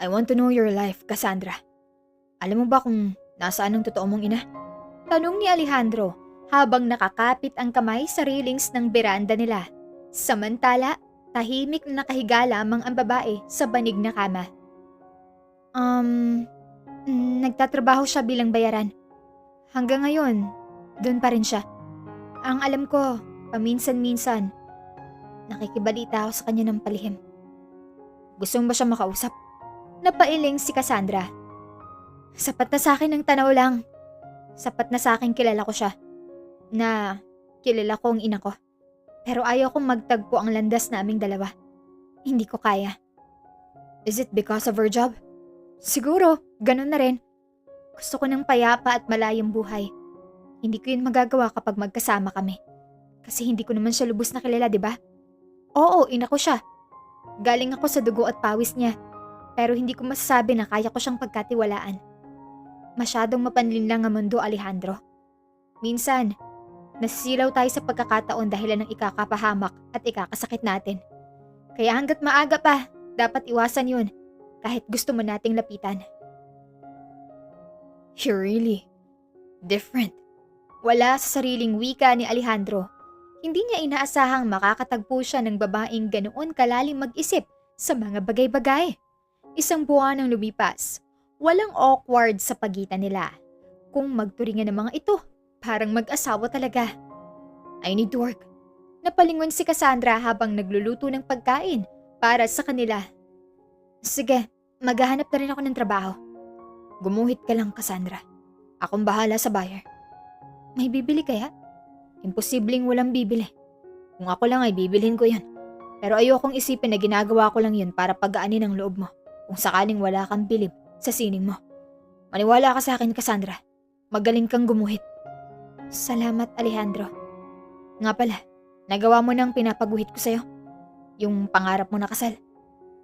I want to know your life, Cassandra. Alam mo ba kung nasaan ang totoo mong ina? Tanong ni Alejandro habang nakakapit ang kamay sa railings ng beranda nila. Samantala, tahimik na nakahiga lamang ang babae sa banig na kama. Nagtatrabaho siya bilang bayaran. Hanggang ngayon, doon pa rin siya. Ang alam ko, paminsan-minsan, nakikibalita ako sa kanya ng palihim. Gusto mo ba siya makausap? Napailing si Cassandra. Sapat na sa akin ang tanaw lang. Sapat na sa akin kilala ko siya. Na kilala ko ang ina ko. Pero ayaw kong magtagpo ang landas naming dalawa. Hindi ko kaya. Is it because of her job? Siguro, ganun na rin. Gusto ko ng payapa at malayong buhay. Hindi ko yun magagawa kapag magkasama kami. Kasi hindi ko naman siya lubos na kilala, di ba? Oo, ina ko siya. Galing ako sa dugo at pawis niya. Pero hindi ko masasabi na kaya ko siyang pagkatiwalaan. Masyadong mapanlinlang ang mundo, Alejandro. Minsan, nasisilaw tayo sa pagkakataon dahilan ng ikakapahamak at ikakasakit natin. Kaya hanggat maaga pa, dapat iwasan yun. Kahit gusto mo nating lapitan. You're really different. Wala sa sariling wika ni Alejandro. Hindi niya inaasahang makakatagpo siya ng babaeng ganoon kalalim mag-isip sa mga bagay-bagay. Isang buwan ang lumipas. Walang awkward sa pagitan nila. Kung magturingan ng mga ito, parang mag-asawa talaga. I need to work. Napalingon si Cassandra habang nagluluto ng pagkain para sa kanila. Sige, maghahanap na rin ako ng trabaho. Gumuhit ka lang, Cassandra. Akong bahala sa buyer. May bibili kaya? Imposibleng walang bibili. Kung ako lang ay bibilhin ko yan. Pero ayokong isipin na ginagawa ko lang yun para pagaanin ang loob mo kung sakaling wala kang bilib sa sining mo. Maniwala ka sa akin, Cassandra. Magaling kang gumuhit. Salamat, Alejandro. Nga pala, nagawa mo nang pinapaguhit ko sa'yo. Yung pangarap mo na kasal.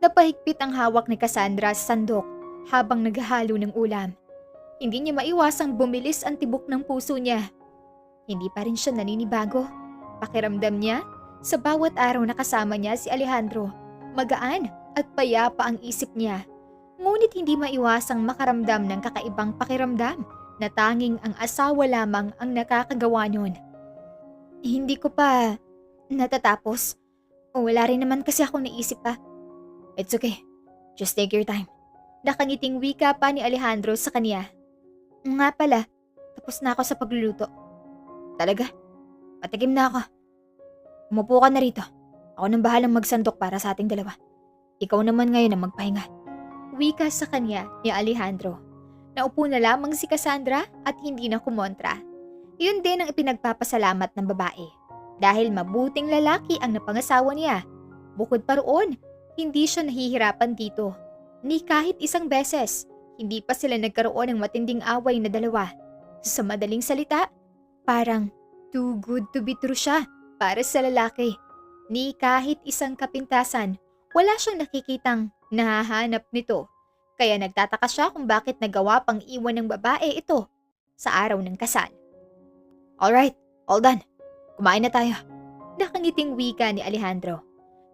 Napahigpit ang hawak ni Cassandra sa sandok habang naghahalo ng ulam. Hindi niya maiwasang bumilis ang tibok ng puso niya. Hindi pa rin siya naninibago. Pakiramdam niya, sa bawat araw na kasama niya si Alejandro, magaan at payapa ang isip niya. Ngunit hindi maiwasang makaramdam ng kakaibang pakiramdam na tanging ang asawa lamang ang nakakagawa nun. Hindi ko pa natatapos. Wala rin naman kasi akong naisip pa. It's okay. Just take your time. Nakangiting wika pa ni Alejandro sa kanya. Nga pala, tapos na ako sa pagluluto. Talaga? Patikim na ako. Umupo ka na rito. Ako nang bahalang magsandok para sa ating dalawa. Ikaw naman ngayon ang magpahinga. Wika sa kanya ni Alejandro. Naupo na lamang si Cassandra at hindi na kumontra. Iyon din ang ipinagpapasalamat ng babae. Dahil mabuting lalaki ang napangasawa niya. Bukod pa roon, hindi siya nahihirapan dito. Ni kahit isang beses, hindi pa sila nagkaroon ng matinding away na dalawa. Sa madaling salita, parang too good to be true siya para sa lalaki. Ni kahit isang kapintasan, wala siyang nakikitang nahahanap nito. Kaya nagtataka siya kung bakit nagawa pang iwan ng babae ito sa araw ng kasal. Alright, all done. Kumain na tayo. Nakangiting wika ni Alejandro.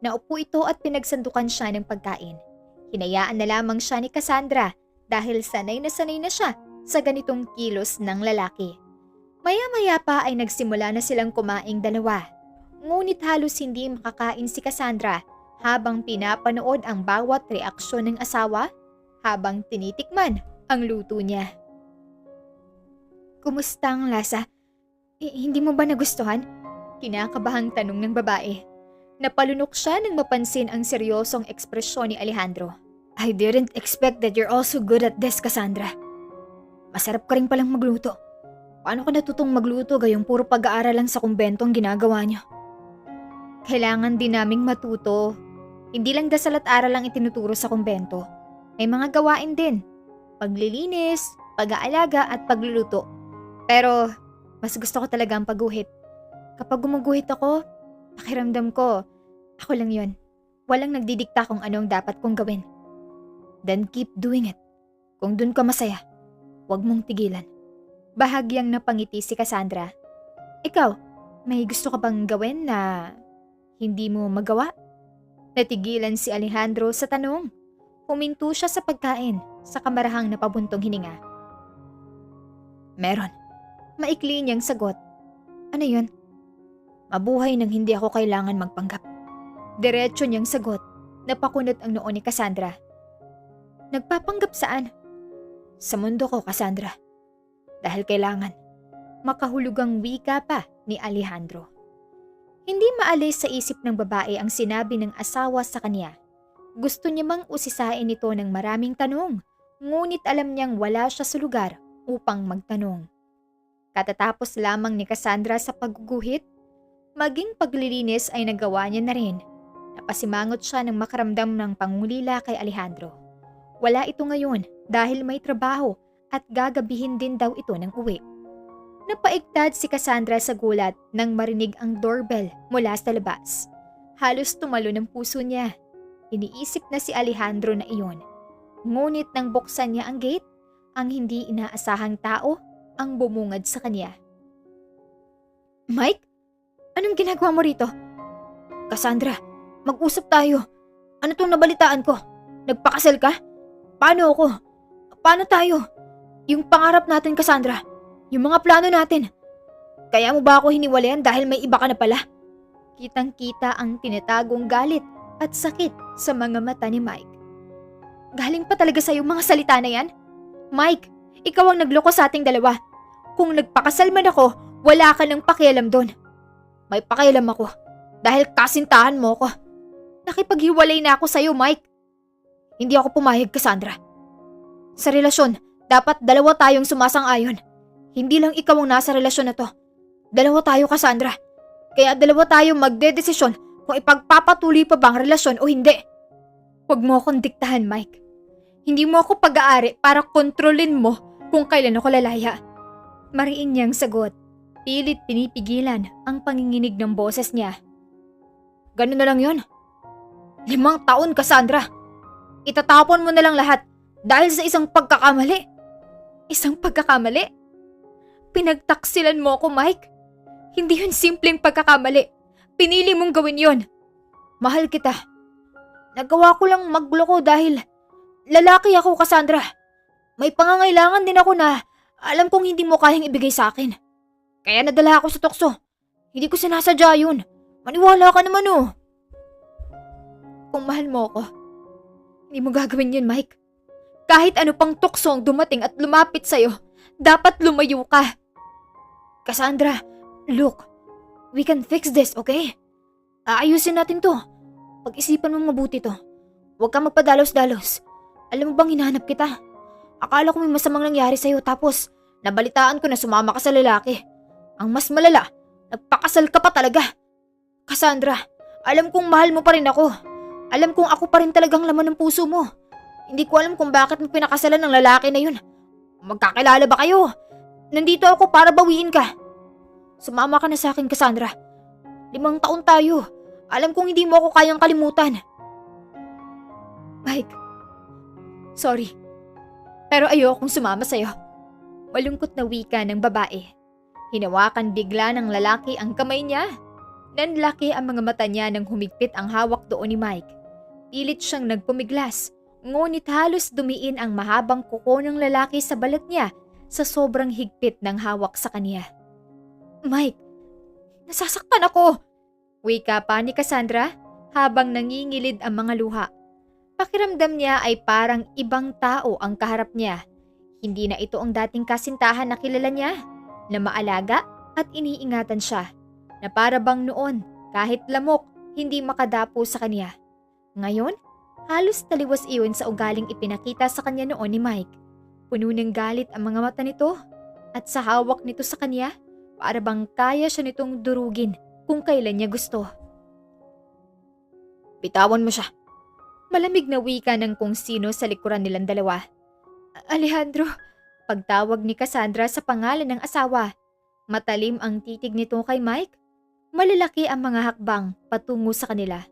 Naupo ito at pinagsandukan siya ng pagkain. Hinayaan na lamang siya ni Cassandra dahil sanay na siya sa ganitong kilos ng lalaki. Maya-maya pa ay nagsimula na silang kumaing dalawa. Ngunit halos hindi makakain si Cassandra habang pinapanood ang bawat reaksyon ng asawa habang tinitikman ang luto niya. Kumusta ang lasa? Hindi mo ba nagustuhan? Kinakabahang tanong ng babae. Napalunok siya nang mapansin ang seryosong ekspresyon ni Alejandro. I didn't expect that you're also good at this, Cassandra. Masarap ka rin palang magluto. Paano ka natutong magluto gayong puro pag-aaral lang sa kumbento ang ginagawa niyo? Kailangan din naming matuto. Hindi lang dasal at aral ang itinuturo sa kumbento. May mga gawain din. Paglilinis, pag-aalaga at pagluluto. Pero mas gusto ko talaga ang pagguhit. Kapag gumuguhit ako, pakiramdam ko, ako lang yon. Walang nagdidikta kung ano ang dapat kong gawin. Then keep doing it. Kung dun ka masaya, huwag mong tigilan. Bahagyang napangiti si Cassandra. Ikaw, may gusto ka bang gawin na hindi mo magawa? Natigilan si Alejandro sa tanong. Huminto siya sa pagkain sa kamarahang napabuntong hininga. Meron. Maikli niyang sagot. Ano yun? Mabuhay nang hindi ako kailangan magpanggap. Diretso niyang sagot. Napakunot ang noo ni Cassandra. Nagpapanggap saan? Sa mundo ko, Cassandra. Dahil kailangan. Makahulugang wika pa ni Alejandro. Hindi maalis sa isip ng babae ang sinabi ng asawa sa kanya. Gusto niya mang usisain ito ng maraming tanong, ngunit alam niyang wala siya sa lugar upang magtanong. Katatapos lamang ni Cassandra sa pagguguhit, maging paglilinis ay nagawa niya na rin. Napasimangot siya ng makaramdam ng pangulila kay Alejandro. Wala ito ngayon dahil may trabaho at gagabihin din daw ito ng uwi. Napaigtad si Cassandra sa gulat nang marinig ang doorbell mula sa labas. Halos tumalo ng puso niya. Iniisip na si Alejandro na iyon. Ngunit nang buksan niya ang gate, ang hindi inaasahang tao ang bumungad sa kanya. Mike? Anong ginagawa mo rito? Cassandra, mag-usap tayo. Ano tong nabalitaan ko? Nagpakasal ka? Paano ako? Paano tayo? Yung pangarap natin, Cassandra. Yung mga plano natin. Kaya mo ba ako hiniwalayan dahil may iba ka na pala? Kitang-kita ang tinatagong galit at sakit sa mga mata ni Mike. Galing pa talaga sa'yo mga salita na yan? Mike, ikaw ang nagloko sa ating dalawa. Kung nagpakasal man ako, wala ka nang pakialam doon. May pakialam ako dahil kasintahan mo ko. Nakipaghiwalay na ako sa'yo, Mike. Hindi ako pumayag, Cassandra. Sa relasyon, dapat dalawa tayong sumasang-ayon. Hindi lang ikaw ang nasa relasyon na to. Dalawa tayo, Cassandra. Kaya dalawa tayo magdedesisyon kung ipagpapatuloy pa bang relasyon o hindi. Huwag mo akong diktahan, Mike. Hindi mo ako pag-aari para kontrolin mo kung kailan ako lalaya. Mariin niyang sagot. Pilit pinipigilan ang panginginig ng boses niya. Ganun na lang yun. 5 taon, Cassandra. Itatapon mo na lang lahat dahil sa isang pagkakamali. Isang pagkakamali? Pinagtaksilan mo ako, Mike. Hindi yun simpleng pagkakamali. Pinili mong gawin yun. Mahal kita. Nagawa ko lang magloko dahil lalaki ako, Cassandra. May pangangailangan din ako na alam kong hindi mo kayang ibigay sa akin. Kaya nadala ako sa tukso. Hindi ko sinasadya yun. Maniwala ka naman oh. Kung mahal mo ako, hindi mo gagawin yun, Mike. Kahit ano pang tukso ang dumating at lumapit sa'yo, dapat lumayo ka. Cassandra, look, we can fix this, okay? Aayusin natin to. Pag-isipan mo mabuti to. Huwag kang magpadalos-dalos. Alam mo bang hinahanap kita? Akala ko may masamang nangyari sa'yo tapos nabalitaan ko na sumama ka sa lalaki. Ang mas malala, nagpakasal ka pa talaga. Cassandra, alam kong mahal mo pa rin ako. Alam kong ako pa rin talagang laman ng puso mo. Hindi ko alam kung bakit mo pinakasalan ng lalaki na yun. Magkakilala ba kayo? Nandito ako para bawiin ka. Sumama ka na sa akin, Cassandra. 5 taon tayo. Alam kong hindi mo ako kayang kalimutan. Mike, sorry. Pero ayokong sumama sa'yo. Malungkot na wika ng babae. Hinawakan bigla ng lalaki ang kamay niya. Nanlaki ang mga mata niya nang humigpit ang hawak doon ni Mike. Pilit siyang nagpumiglas, ngunit halos dumiin ang mahabang kuko ng lalaki sa balat niya sa sobrang higpit ng hawak sa kanya. Mike, nasasaktan ako! Wika pa ni Cassandra habang nangingilid ang mga luha. Pakiramdam niya ay parang ibang tao ang kaharap niya. Hindi na ito ang dating kasintahan na kilala niya. na maalaga at iniingatan siya, na para bang noon kahit lamok hindi makadapo sa kanya. Ngayon, halos taliwas iyon sa ugaling ipinakita sa kanya noon ni Mike. Puno ng galit ang mga mata nito at sa hawak nito sa kanya, para bang kaya siya nitong durugin kung kailan niya gusto. Bitawan mo siya. Malamig na wika ng kung sino sa likuran nilang dalawa. Alejandro, pagtawag ni Cassandra sa pangalan ng asawa. Matalim ang titig nito kay Mike. Malalaki ang mga hakbang patungo sa kanila.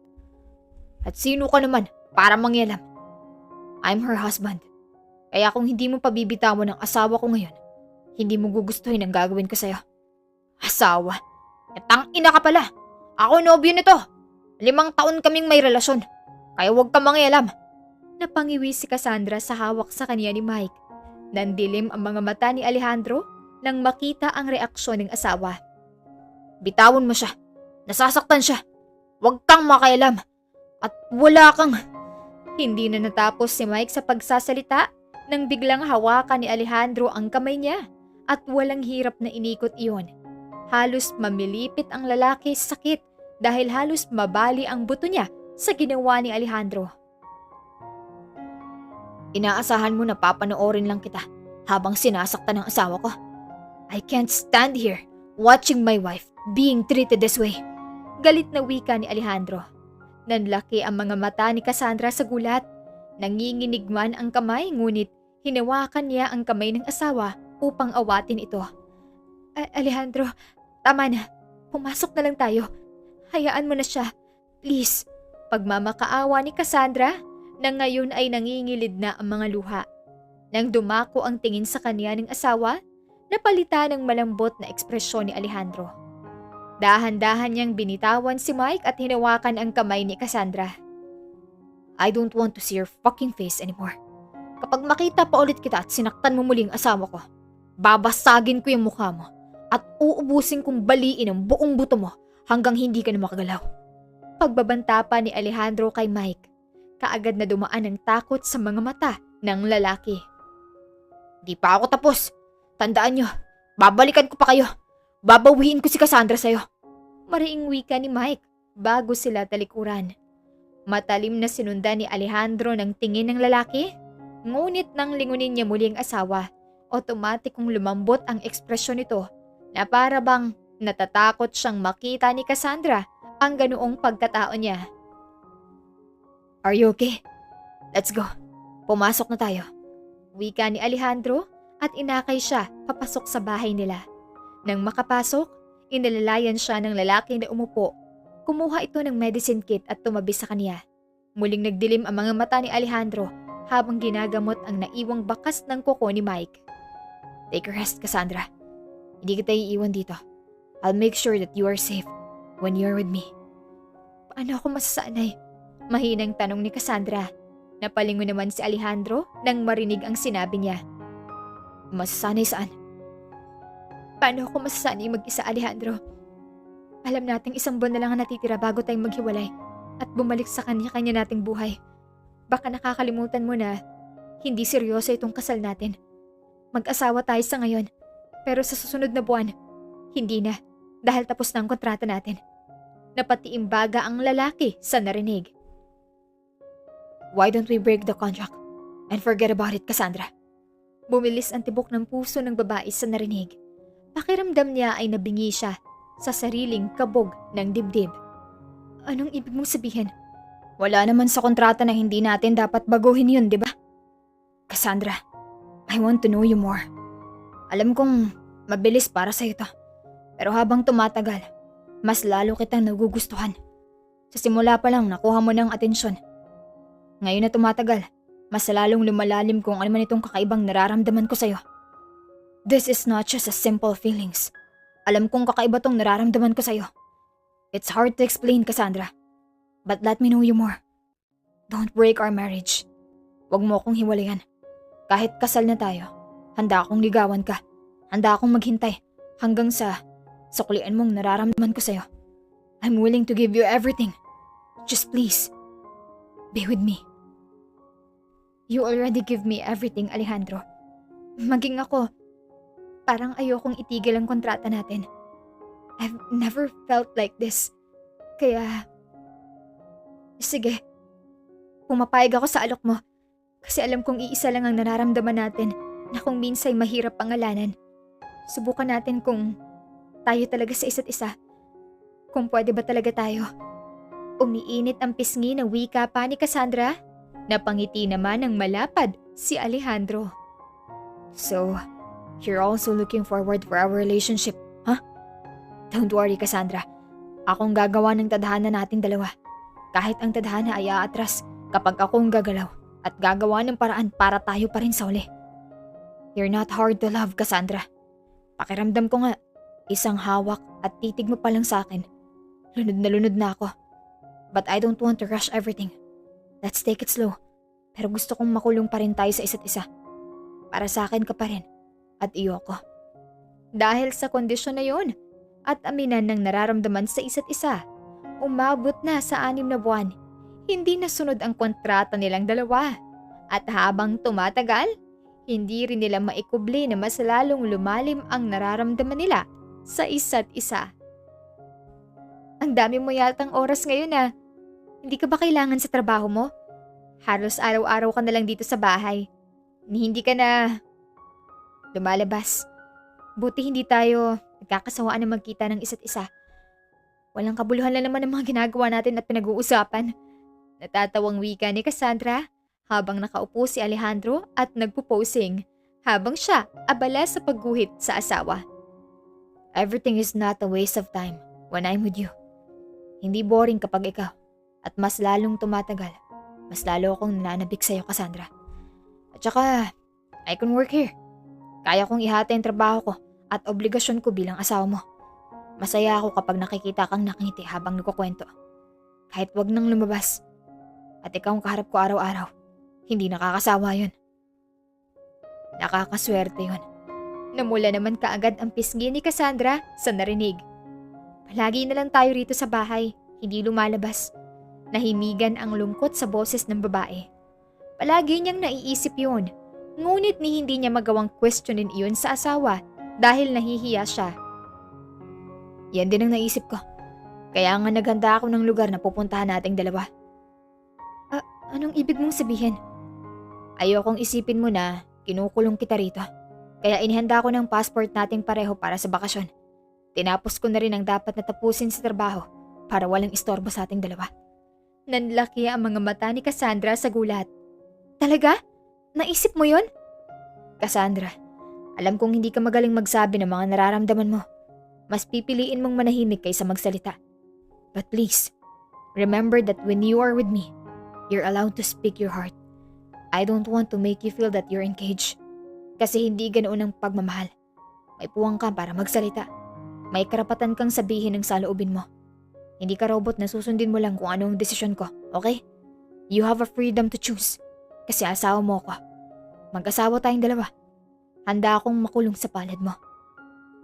At sino ka naman para mangyalam? I'm her husband. Kaya kung hindi mo pabibitawan ang asawa ko ngayon, hindi mo gugustuhin ang gagawin ko sa'yo. Asawa? Tang-ina ka pala. Ako nobyo nito. 5 taon kaming may relasyon. Kaya huwag ka mangyalam. Napangiwi si Cassandra sa hawak sa kanya ni Mike. Nandilim ang mga mata ni Alejandro nang makita ang reaksyon ng asawa. Bitawan mo siya. Nasasaktan siya. Huwag kang makialam. At wala kang... Hindi na natapos si Mike sa pagsasalita nang biglang hawakan ni Alejandro ang kamay niya at walang hirap na inikot iyon. Halos mamilipit ang lalaki sa sakit dahil halos mabali ang buto niya sa ginawa ni Alejandro. Inaasahan mo na papanoorin lang kita habang sinasaktan ng asawa ko. I can't stand here watching my wife being treated this way. Galit na wika ni Alejandro. Nanlaki ang mga mata ni Cassandra sa gulat. Nanginginig man ang kamay ngunit hinawakan niya ang kamay ng asawa upang awatin ito. Alejandro, tama na. Pumasok na lang tayo. Hayaan mo na siya. Please. Pagmamakaawa ni Cassandra na ngayon ay nangingilid na ang mga luha. Nang dumako ang tingin sa kanya ng asawa, napalitan ng malambot na ekspresyon ni Alejandro. Dahan-dahan niyang binitawan si Mike at hinawakan ang kamay ni Cassandra. I don't want to see your fucking face anymore. Kapag makita pa ulit kita at sinaktan mo muli ang asawa ko, babasagin ko yung mukha mo at uubusin kong baliin ang buong buto mo hanggang hindi ka na makagalaw. Pagbabanta pa ni Alejandro kay Mike, kaagad na dumaan ang takot sa mga mata ng lalaki. Di pa ako tapos. Tandaan nyo, babalikan ko pa kayo. Babawiin ko si Cassandra sa'yo. Mariing wika ni Mike bago sila talikuran. Matalim na sinundan ni Alejandro ng tingin ng lalaki. Ngunit nang lingunin niya muli ang asawa, otomatikong lumambot ang ekspresyon nito na para bang natatakot siyang makita ni Cassandra ang ganoong pagkatao niya. Are you okay? Let's go. Pumasok na tayo. Wika ni Alejandro at inakay siya papasok sa bahay nila. Nang makapasok, inalalayan siya ng lalaki na umupo. Kumuha ito ng medicine kit at tumabi sa kanya. Muling nagdilim ang mga mata ni Alejandro habang ginagamot ang naiwang bakas ng kuko ni Mike. Take a rest, Cassandra. Hindi kita iiwan dito. I'll make sure that you are safe when you're with me. Paano ako masasanay? Mahinang tanong ni Cassandra. Napalingon naman si Alejandro nang marinig ang sinabi niya. Masasanay saan? Paano ako masasanay mag-isa, Alejandro? Alam nating 1 buwan na lang ang natitira bago tayong maghiwalay at bumalik sa kanya-kanya nating buhay. Baka nakakalimutan mo na hindi seryoso itong kasal natin. Mag-asawa tayo sa ngayon, pero sa susunod na buwan, hindi na dahil tapos na ang kontrata natin. Napatiimbaga ang lalaki sa narinig. Why don't we break the contract and forget about it, Cassandra? Bumilis ang tibok ng puso ng babae sa narinig. Pakiramdam niya ay nabingi siya sa sariling kabog ng dibdib. Anong ibig mong sabihin? Wala naman sa kontrata na hindi natin dapat baguhin yun, di ba? Cassandra, I want to know you more. Alam kong mabilis para sa'yo to. Pero habang tumatagal, mas lalo kitang nagugustuhan. Sa simula pa lang nakuha mo ng atensyon. Ngayon na tumatagal, mas lalong lumalalim kung ano man itong kakaibang nararamdaman ko sa'yo. This is not just a simple feelings. Alam kong kakaiba tong nararamdaman ko sa'yo. It's hard to explain, Cassandra. But let me know you more. Don't break our marriage. Huwag mo akong hiwalayan. Kahit kasal na tayo, handa akong ligawan ka. Handa akong maghintay hanggang sa suklian mong nararamdaman ko sa'yo. I'm willing to give you everything. Just please, be with me. You already give me everything, Alejandro. Maging ako, Parang ayokong itigil ang kontrata natin. I've never felt like this. Kaya, sige, pumapayag ako sa alok mo. Kasi alam kong iisa lang ang nararamdaman natin na kung minsay mahirap pangalanan. Subukan natin kung tayo talaga sa isa't isa. Kung pwede ba talaga tayo. Umiinit ang pisngi na wika pa ni Cassandra. Napangiti naman ng malapad si Alejandro. So, you're also looking forward for our relationship, huh? Don't worry, Cassandra. Akong gagawa ng tadhana natin dalawa. Kahit ang tadhana ay aatras kapag akong gagalaw at gagawa ng paraan para tayo pa rin sa uli. You're not hard to love, Cassandra. Pakiramdam ko nga, isang hawak at titig mo pa lang sa akin. Lunod na ako. But I don't want to rush everything. Let's take it slow. Pero gusto kong makulong pa rin tayo sa isa't isa. Para sa akin ka pa rin. At iyo ko. Dahil sa kondisyon na yun, at aminan ng nararamdaman sa isa't isa, umabot na sa 6 na buwan. Hindi nasunod ang kontrata nilang dalawa. At habang tumatagal, hindi rin nila maikubli na mas lalong lumalim ang nararamdaman nila sa isa't isa. Ang dami mo yatang oras ngayon ah. Hindi ka ba kailangan sa trabaho mo? Halos araw-araw ka na lang dito sa bahay. Hindi ka na lumalabas. Buti hindi tayo nagkakasawaan na magkita ng isa't isa. Walang kabuluhan lang naman ang mga ginagawa natin at pinag-uusapan. Natatawang wika ni Cassandra habang nakaupo si Alejandro at nagpo-posing habang siya abala sa pagguhit sa asawa. Everything is not a waste of time when I'm with you. Hindi boring kapag ikaw at mas lalong tumatagal. Mas lalo akong nananabik sa'yo, Cassandra. At saka, I can work here. Kaya kong ihati ang trabaho ko at obligasyon ko bilang asawa mo. Masaya ako kapag nakikita kang nakangiti habang nagkukwento. Kahit wag nang lumabas. At ikaw ang kaharap ko araw-araw. Hindi nakakasawa yun. Nakakaswerte yun. Namula naman kaagad ang pisngi ni Cassandra sa narinig. Palagi na lang tayo rito sa bahay, hindi lumalabas. Nahimigan ang lungkot sa boses ng babae. Palagi niyang naiisip yun. Ngunit hindi niya magawang questionin iyon sa asawa dahil nahihiya siya. Yan din ang naisip ko. Kaya nga naghanda ako ng lugar na pupuntahan nating dalawa. Anong ibig mong sabihin? Ayokong isipin mo na kinukulong kita rito. Kaya inihanda ko ng passport nating pareho para sa bakasyon. Tinapos ko na rin ang dapat na tapusin sa trabaho para walang istorbo sa ating dalawa. Nanlaki ang mga mata ni Cassandra sa gulat. Talaga? Naisip mo yon? Cassandra, alam kong hindi ka magaling magsabi ng mga nararamdaman mo. Mas pipiliin mong manahimik kaysa magsalita. But please, remember that when you are with me, you're allowed to speak your heart. I don't want to make you feel that you're engaged. Kasi hindi ganoon ang pagmamahal. May puwang ka para magsalita. May karapatan kang sabihin ang saloobin mo. Hindi ka robot na susundin mo lang kung ano ang desisyon ko, okay? You have a freedom to choose. Kasi asawa mo ko. Mag-asawa tayong dalawa. Handa akong makulong sa palad mo.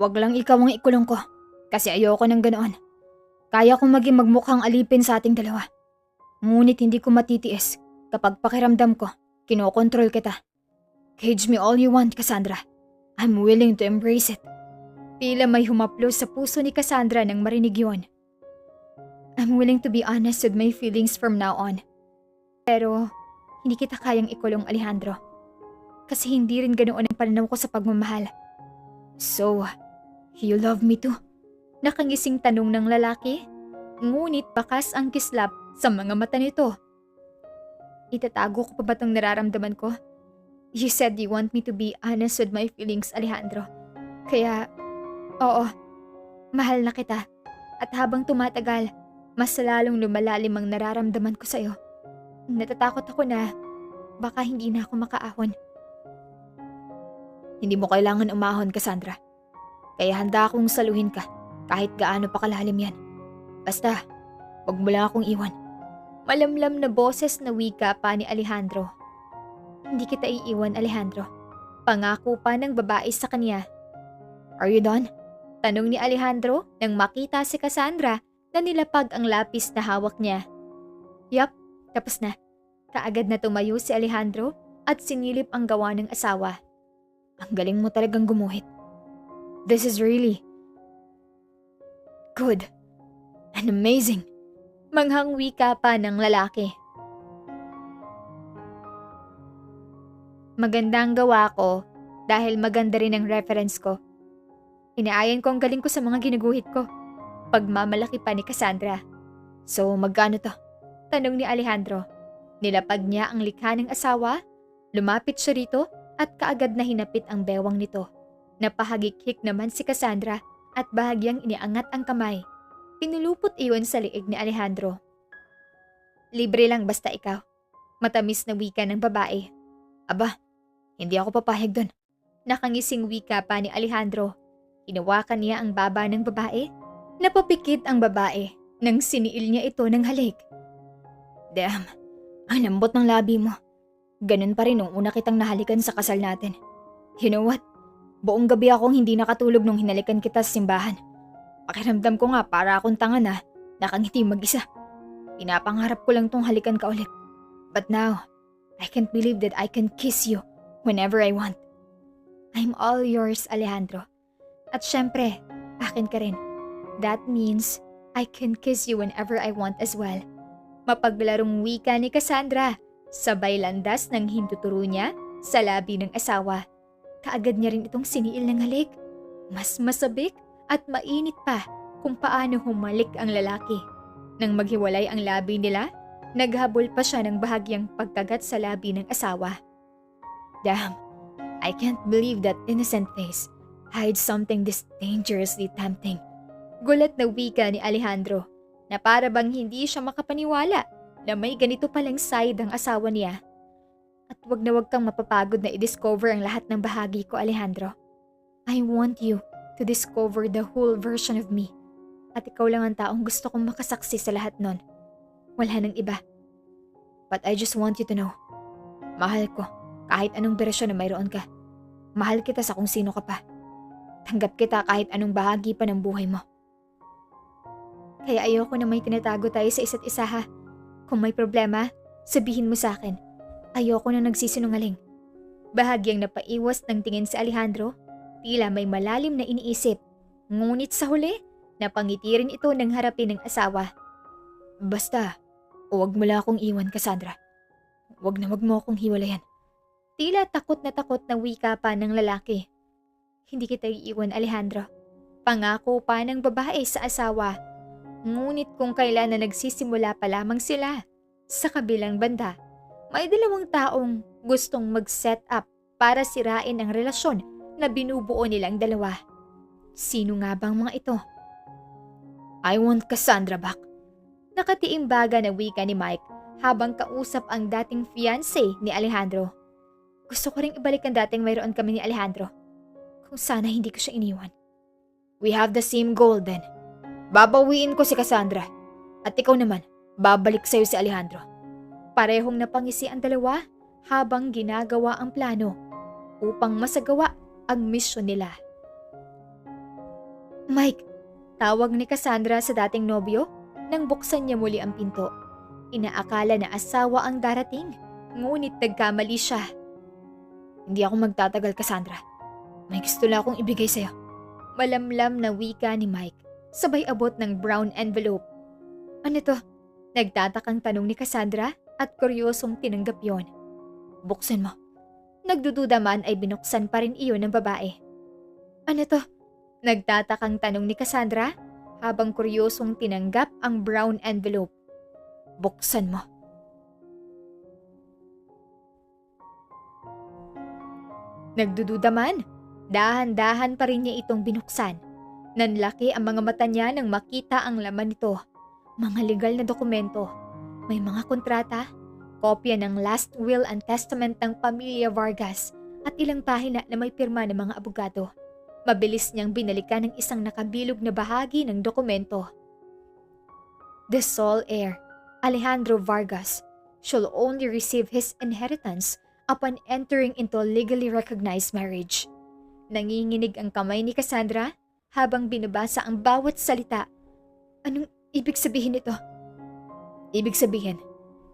Wag lang ikaw ang ikulong ko. Kasi ayoko ng ganoon. Kaya kong maging magmukhang alipin sa ating dalawa. Ngunit hindi ko matitiis kapag pakiramdam ko, kinokontrol kita. Cage me all you want, Cassandra. I'm willing to embrace it. Tila may humaplos sa puso ni Cassandra nang marinig yun. I'm willing to be honest with my feelings from now on. Pero, hindi kita kayang ikulong, Alejandro. Kasi hindi rin ganoon ang pananaw ko sa pagmamahal. So, you love me too? Nakangising tanong ng lalaki. Ngunit bakas ang kislap sa mga mata nito. Itatago ko pa ba itong nararamdaman ko? You said you want me to be honest with my feelings, Alejandro. Kaya, oo, mahal na kita. At habang tumatagal, mas lalong lumalalim ang nararamdaman ko sa'yo. Natatakot ako na baka hindi na ako makaahon. Hindi mo kailangan umahon, Cassandra. Kaya handa akong saluhin ka kahit gaano pa kalalim yan. Basta, wag mo lang akong iwan. Malamlam na boses na wika pa ni Alejandro. Hindi kita iiwan, Alejandro. Pangako pa ng babae sa kanya. Are you done? Tanong ni Alejandro nang makita si Cassandra na nilapag ang lapis na hawak niya. Yup, tapos na. Kaagad na tumayo si Alejandro at sinilip ang gawa ng asawa. Ang galing mo talagang gumuhit. This is really good and amazing. Manghang wika pa ng lalaki. Magandang gawa ko dahil maganda rin ang reference ko. Inaayan ko ang galing ko sa mga ginuguhit ko. Pagmamalaki pa ni Cassandra. So magkano to? Tanong ni Alejandro. Nilapag niya ang likha ng asawa, lumapit siya rito at kaagad na hinapit ang bewang nito. Napahagik-hik naman si Cassandra at bahagyang iniangat ang kamay. Pinulupot iyon sa liig ni Alejandro. Libre lang basta ikaw. Matamis na wika ng babae. Aba, hindi ako papayag doon. Nakangising wika pa ni Alejandro. Hinawakan niya ang baba ng babae. Napapikit ang babae nang siniil niya ito ng halik. Damn, ang lambot ng labi mo. Ganun pa rin nung una kitang nahalikan sa kasal natin. You know what? Buong gabi akong hindi nakatulog nung hinalikan kita sa simbahan. Pakiramdam ko nga para akong tanga na nakangiti mag-isa. Pinapangarap ko lang tong halikan ka ulit. But now, I can't believe that I can kiss you whenever I want. I'm all yours, Alejandro. At syempre, akin ka rin. That means I can kiss you whenever I want as well. Mapaglarong wika ni Cassandra, sabay landas ng hintuturo niya sa labi ng asawa. Kaagad niya rin itong siniil ng halik. Mas masabik at mainit pa kung paano humalik ang lalaki. Nang maghiwalay ang labi nila, naghabol pa siya ng bahagyang pagkagat sa labi ng asawa. Damn, I can't believe that innocent face hides something this dangerously tempting. Gulat na wika ni Alejandro na para bang hindi siya makapaniwala na may ganito palang side ang asawa niya. At wag na wag kang mapapagod na i-discover ang lahat ng bahagi ko, Alejandro. I want you to discover the whole version of me. At ikaw lang ang taong gusto kong makasaksi sa lahat nun. Wala nang iba. But I just want you to know. Mahal ko kahit anong bersyon na mayroon ka. Mahal kita sa kung sino ka pa. Tanggap kita kahit anong bahagi pa ng buhay mo. Kaya ayoko na may tinatago tayo sa isa't isa ha. Kung may problema, sabihin mo sa akin. Ayoko na nagsisinungaling. Bahagyang napaiwas ng tingin si Alejandro, tila may malalim na iniisip. Ngunit sa huli, napangiti rin ito ng harapin ng asawa. Basta, huwag mo lang akong iwan, Cassandra. Huwag na wag mo akong hiwalayan. Tila takot na wika pa ng lalaki. Hindi kita iiwan, Alejandro. Pangako pa ng babae sa asawa. Ngunit kung kailan na nagsisimula pa lamang sila, sa kabilang banda, may dalawang taong gustong mag-set up para sirain ang relasyon na binubuo nilang dalawa. Sino nga bang mga ito? I want Cassandra back. Nakatiimbaga na wika ni Mike habang kausap ang dating fiancé ni Alejandro. Gusto ko ring ibalik ang dating mayroon kami ni Alejandro. Kung sana hindi ko siya iniwan. We have the same goal then. Babawiin ko si Cassandra. At ikaw naman, babalik sa'yo si Alejandro. Parehong napangisi ang dalawa habang ginagawa ang plano upang masagawa ang misyon nila. Mike, tawag ni Cassandra sa dating nobyo nang buksan niya muli ang pinto. Inaakala na asawa ang darating, ngunit nagkamali siya. Hindi ako magtatagal, Cassandra. May gusto lang akong ibigay sa'yo. Malamlam na wika ni Mike, sabay abot ng brown envelope. Ano to? Nagtatakang tanong ni Cassandra at kuryosong tinanggap yon. Buksan mo. Nagdududa man ay binuksan pa rin iyon ng babae. Ano to? Nagtatakang tanong ni Cassandra habang kuryosong tinanggap ang brown envelope. Buksan mo. Nagdududa man, dahan-dahan pa rin niya itong binuksan. Nanlaki ang mga mata niya nang makita ang laman nito. Mga legal na dokumento. May mga kontrata, kopya ng last will and testament ng pamilya Vargas at ilang pahina na may pirma ng mga abogado. Mabilis niyang binalikan ng isang nakabilog na bahagi ng dokumento. The sole heir, Alejandro Vargas, shall only receive his inheritance upon entering into legally recognized marriage. Nanginginig ang kamay ni Cassandra habang binabasa ang bawat salita. Anong ibig sabihin nito? Ibig sabihin,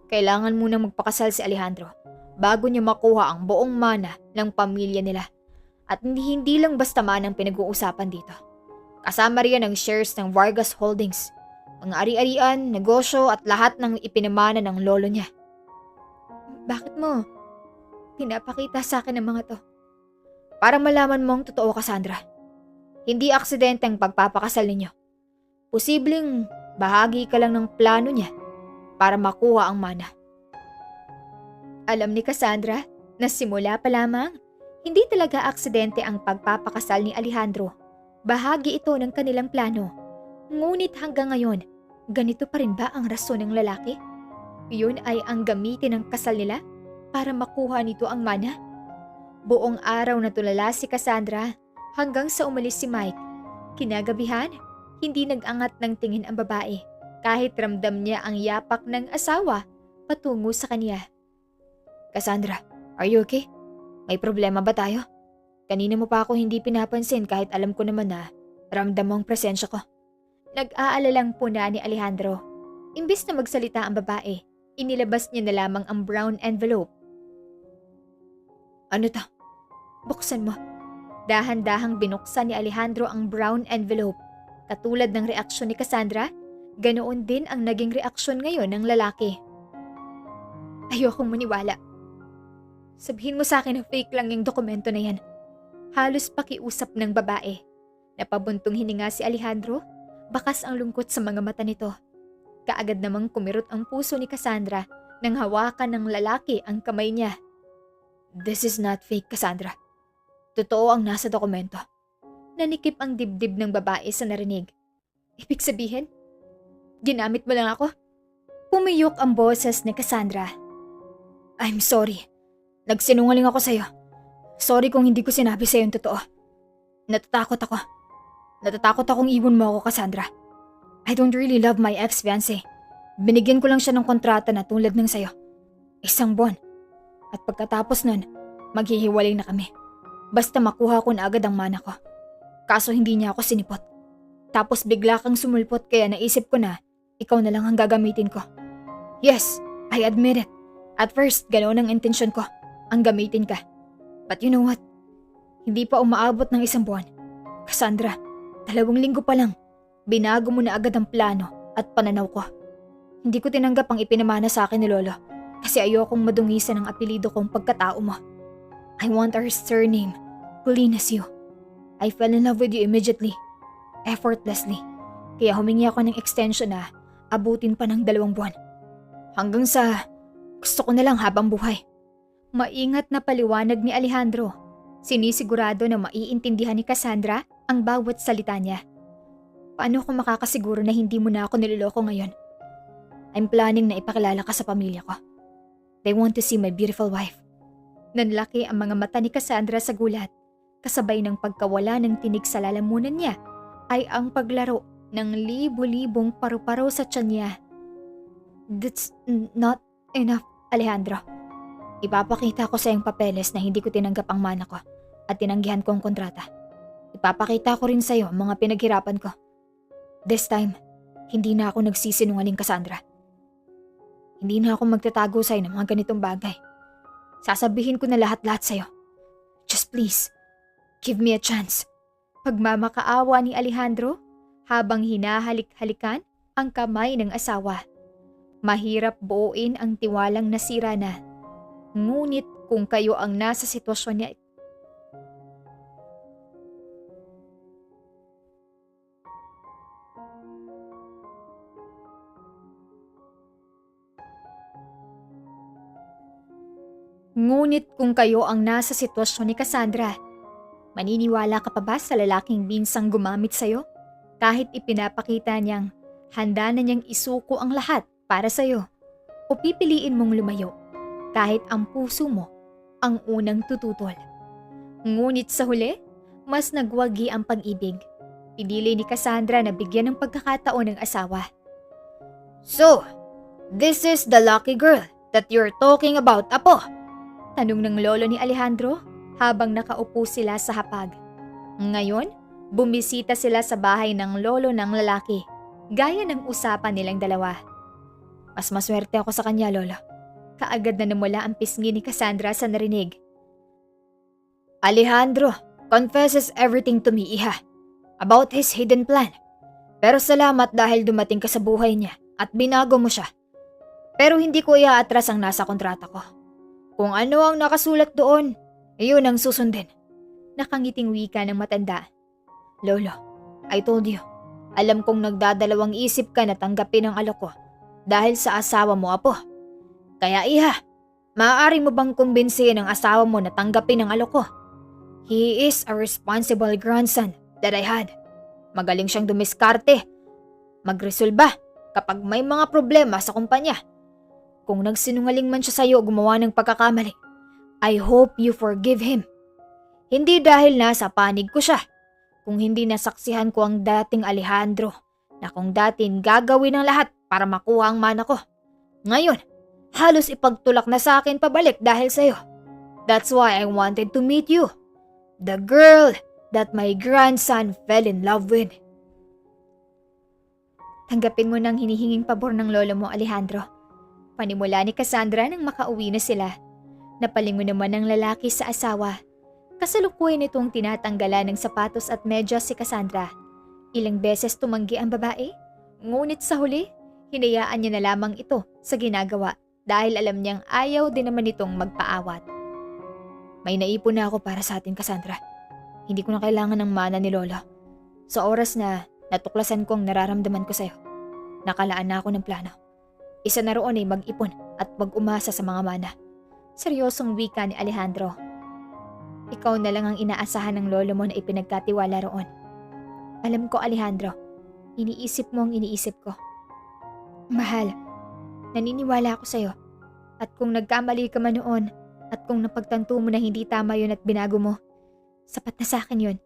kailangan munang magpakasal si Alejandro bago niya makuha ang buong mana ng pamilya nila. At hindi lang basta man ang pinag-uusapan dito. Kasama riyan ang shares ng Vargas Holdings, mga ari-arian, negosyo at lahat ng ipinamana ng lolo niya. Bakit mo pinapakita sa akin ang mga to? Para malaman mong totoo, Cassandra. Hindi aksidente ang pagpapakasal ninyo. Posibleng bahagi ka lang ng plano niya para makuha ang mana. Alam ni Cassandra na simula pa lamang, hindi talaga aksidente ang pagpapakasal ni Alejandro. Bahagi ito ng kanilang plano. Ngunit hanggang ngayon, ganito pa rin ba ang rason ng lalaki? Yun ay ang gamitin ng kasal nila para makuha nito ang mana? Buong araw na tulala si Cassandra hanggang sa umalis si Mike. Kinagabihan, hindi nag-angat ng tingin ang babae kahit ramdam niya ang yapak ng asawa patungo sa kanya. Cassandra, are you okay? May problema ba tayo? Kanina mo pa ako hindi pinapansin kahit alam ko naman na ramdam mo ang presensya ko. Nag-aalalang puna ni Alejandro. Imbis na magsalita ang babae, inilabas niya na lamang ang brown envelope. Ano to? Buksan mo. Dahan-dahang binuksan ni Alejandro ang brown envelope. Katulad ng reaksyon ni Cassandra, ganoon din ang naging reaksyon ngayon ng lalaki. Ayokong maniwala. Sabihin mo sa akin na fake lang yung dokumento na yan. Halos pakiusap ng babae. Napabuntong hininga si Alejandro, bakas ang lungkot sa mga mata nito. Kaagad namang kumirot ang puso ni Cassandra nang hawakan ng lalaki ang kamay niya. This is not fake, Cassandra. Totoo ang nasa dokumento. Nanikip ang dibdib ng babae sa narinig. Ibig sabihin, ginamit mo lang ako? Pumiyok ang boses ni Cassandra. I'm sorry. Nagsinungaling ako sa'yo. Sorry kung hindi ko sinabi sa'yo yung totoo. Natatakot ako. Natatakot akong iwan mo ako, Cassandra. I don't really love my ex-fiancé. Binigyan ko lang siya ng kontrata na tulad ng sa'yo. 1 buwan. At pagkatapos nun, maghihiwalay na kami. Basta makuha ko na agad ang mana ko. Kaso hindi niya ako sinipot. Tapos bigla kang sumulpot kaya naisip ko na ikaw na lang ang gagamitin ko. Yes, I admit it. At first, ganoon ang intensyon ko. Ang gamitin ka. But you know what? Hindi pa umaabot ng 1 buwan. Cassandra, 2 linggo pa lang. Binago mo na agad ang plano at pananaw ko. Hindi ko tinanggap ang ipinamana sa akin ni Lolo kasi ayokong madungisan ang apelido kong pagkatao mo. I want our surname, clean as you. I fell in love with you immediately, effortlessly. Kaya humingi ako ng extension na abutin pa ng 2 buwan. Hanggang sa gusto ko na lang habang buhay. Maingat na paliwanag ni Alejandro. Sinisigurado na maiintindihan ni Cassandra ang bawat salita niya. Paano ko makakasiguro na hindi mo na ako niloloko ngayon? I'm planning na ipakilala ka sa pamilya ko. They want to see my beautiful wife. Nanlaki ang mga mata ni Cassandra sa gulat. Kasabay ng pagkawala ng tinig sa lalamunan niya ay ang paglaro ng libo-libong paru-paro sa tiyan niya. That's not enough, Alejandro. Ipapakita ko sa iyong papeles na hindi ko tinanggap ang mana ko at tinanggihan ko ang kontrata. Ipapakita ko rin sa iyo ang mga pinaghirapan ko. This time, hindi na ako nagsisinungaling, Cassandra. Hindi na ako magtatago sa iyo ng mga ganitong bagay. Sasabihin ko na lahat-lahat sa iyo. Just please, give me a chance. Pagmamakaawa ni Alejandro habang hinahalik-halikan ang kamay ng asawa. Mahirap buuin ang tiwalang nasira na. Ngunit kung kayo ang nasa sitwasyon niya, ni Cassandra, maniniwala ka pa ba sa lalaking binsang gumamit sa'yo? Kahit ipinapakita niyang handa na niyang isuko ang lahat para sa'yo? O pipiliin mong lumayo kahit ang puso mo ang unang tututol? Ngunit sa huli, mas nagwagi ang pag-ibig. Pinili ni Cassandra na bigyan ng pagkakataon ng asawa. So, this is the lucky girl that you're talking about, Apo? Tanong ng lolo ni Alejandro habang nakaupo sila sa hapag. Ngayon, bumisita sila sa bahay ng lolo ng lalaki, gaya ng usapan nilang dalawa. Mas maswerte ako sa kanya, Lolo. Kaagad na namula ang pisngi ni Cassandra sa narinig. Alejandro, confesses everything to me, Iha, about his hidden plan. Pero salamat dahil dumating ka sa buhay niya at binago mo siya. Pero hindi ko iaatras ang nasa kontrata ko. Kung ano ang nakasulat doon, iyon ang susundin. Nakangiting wika ng matanda. Lolo, I told you, alam kong nagdadalawang isip ka na tanggapin ang alok ko dahil sa asawa mo, apo. Kaya Iha, maaari mo bang kumbinsihin ang asawa mo na tanggapin ang alok ko? He is a responsible grandson that I had. Magaling siyang dumiskarte, magresolba kapag may mga problema sa kumpanya. Kung nagsinungaling man siya sa iyo gumawa ng pagkakamali, I hope you forgive him. Hindi dahil nasa panig ko siya, kung hindi nasaksihan ko ang dating Alejandro na kung dating gagawin ang lahat para makuha ang mana ko. Ngayon, halos ipagtulak na sa akin pabalik dahil sa iyo. That's why I wanted to meet you. The girl that my grandson fell in love with. Tanggapin mo ng hinihinging pabor ng lolo mo, Alejandro. Panimula ni Cassandra nang makauwi na sila. Napalingon naman ng lalaki sa asawa. Kasalukuyan nitong tinatanggalan ng sapatos at medyas si Cassandra. Ilang beses tumanggi ang babae, ngunit sa huli, hinayaan niya na lamang ito sa ginagawa dahil alam niyang ayaw din naman itong magpaawat. May naipon na ako para sa atin, Cassandra. Hindi ko na kailangan ng mana ni Lolo. Sa oras na natuklasan ko ang nararamdaman ko sa'yo, nakalaan na ako ng plano. Isa na roon ay mag-ipon at mag-umasa sa mga mana. Seryosong wika ni Alejandro. Ikaw na lang ang inaasahan ng lolo mo na ipinagkatiwala roon. Alam ko, Alejandro, iniisip mo ang iniisip ko. Mahal, naniniwala ako sa'yo. At kung nagkamali ka man noon, at kung napagtanto mo na hindi tama yun at binago mo, sapat na sa akin yun.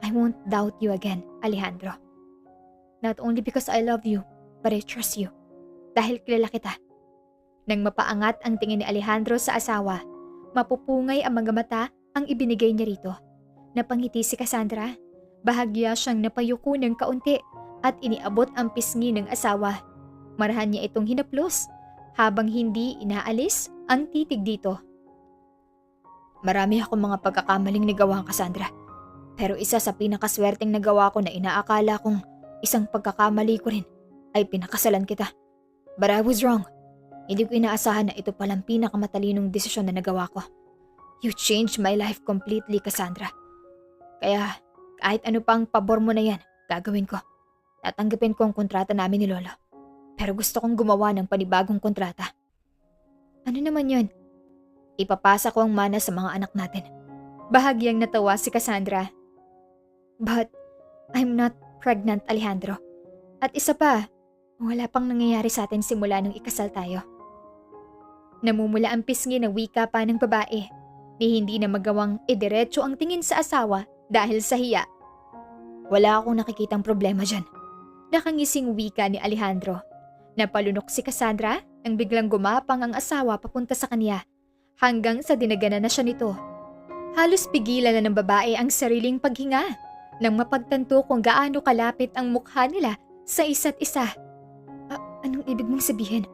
I won't doubt you again, Alejandro. Not only because I love you, but I trust you. Dahil kilala kita. Nang mapaangat ang tingin ni Alejandro sa asawa, mapupungay ang mga mata ang ibinigay niya rito. Napangiti si Cassandra. Bahagya siyang napayuko ng kaunti at iniabot ang pisngi ng asawa. Marahan niya itong hinaplos habang hindi inaalis ang titig dito. Marami akong mga pagkakamaling nagawa, Cassandra. Pero isa sa pinakaswerteng nagawa ko na inaakala kong isang pagkakamali ko rin ay pinakasalan kita. But I was wrong. Hindi ko inaasahan na ito palang pinakamatalinong desisyon na nagawa ko. You changed my life completely, Cassandra. Kaya kahit ano pang pabor mo na yan, gagawin ko. Tatanggapin ko ang kontrata namin ni Lolo. Pero gusto kong gumawa ng panibagong kontrata. Ano naman yun? Ipapasa ko ang mana sa mga anak natin. Bahagyang natawa si Cassandra. But I'm not pregnant, Alejandro. At isa pa, wala pang nangyayari sa atin simula nung ikasal tayo. Namumula ang pisngi na wika pa ng babae, ni hindi na magawang idiretso ang tingin sa asawa dahil sa hiya. Wala akong nakikitang problema dyan. Nakangising wika ni Alejandro. Napalunok si Cassandra nang biglang gumapang ang asawa papunta sa kanya hanggang sa dinaganan na siya nito. Halos pigilan na ng babae ang sariling paghinga nang mapagtanto kung gaano kalapit ang mukha nila sa isa't isa. Anong ibig mong sabihin?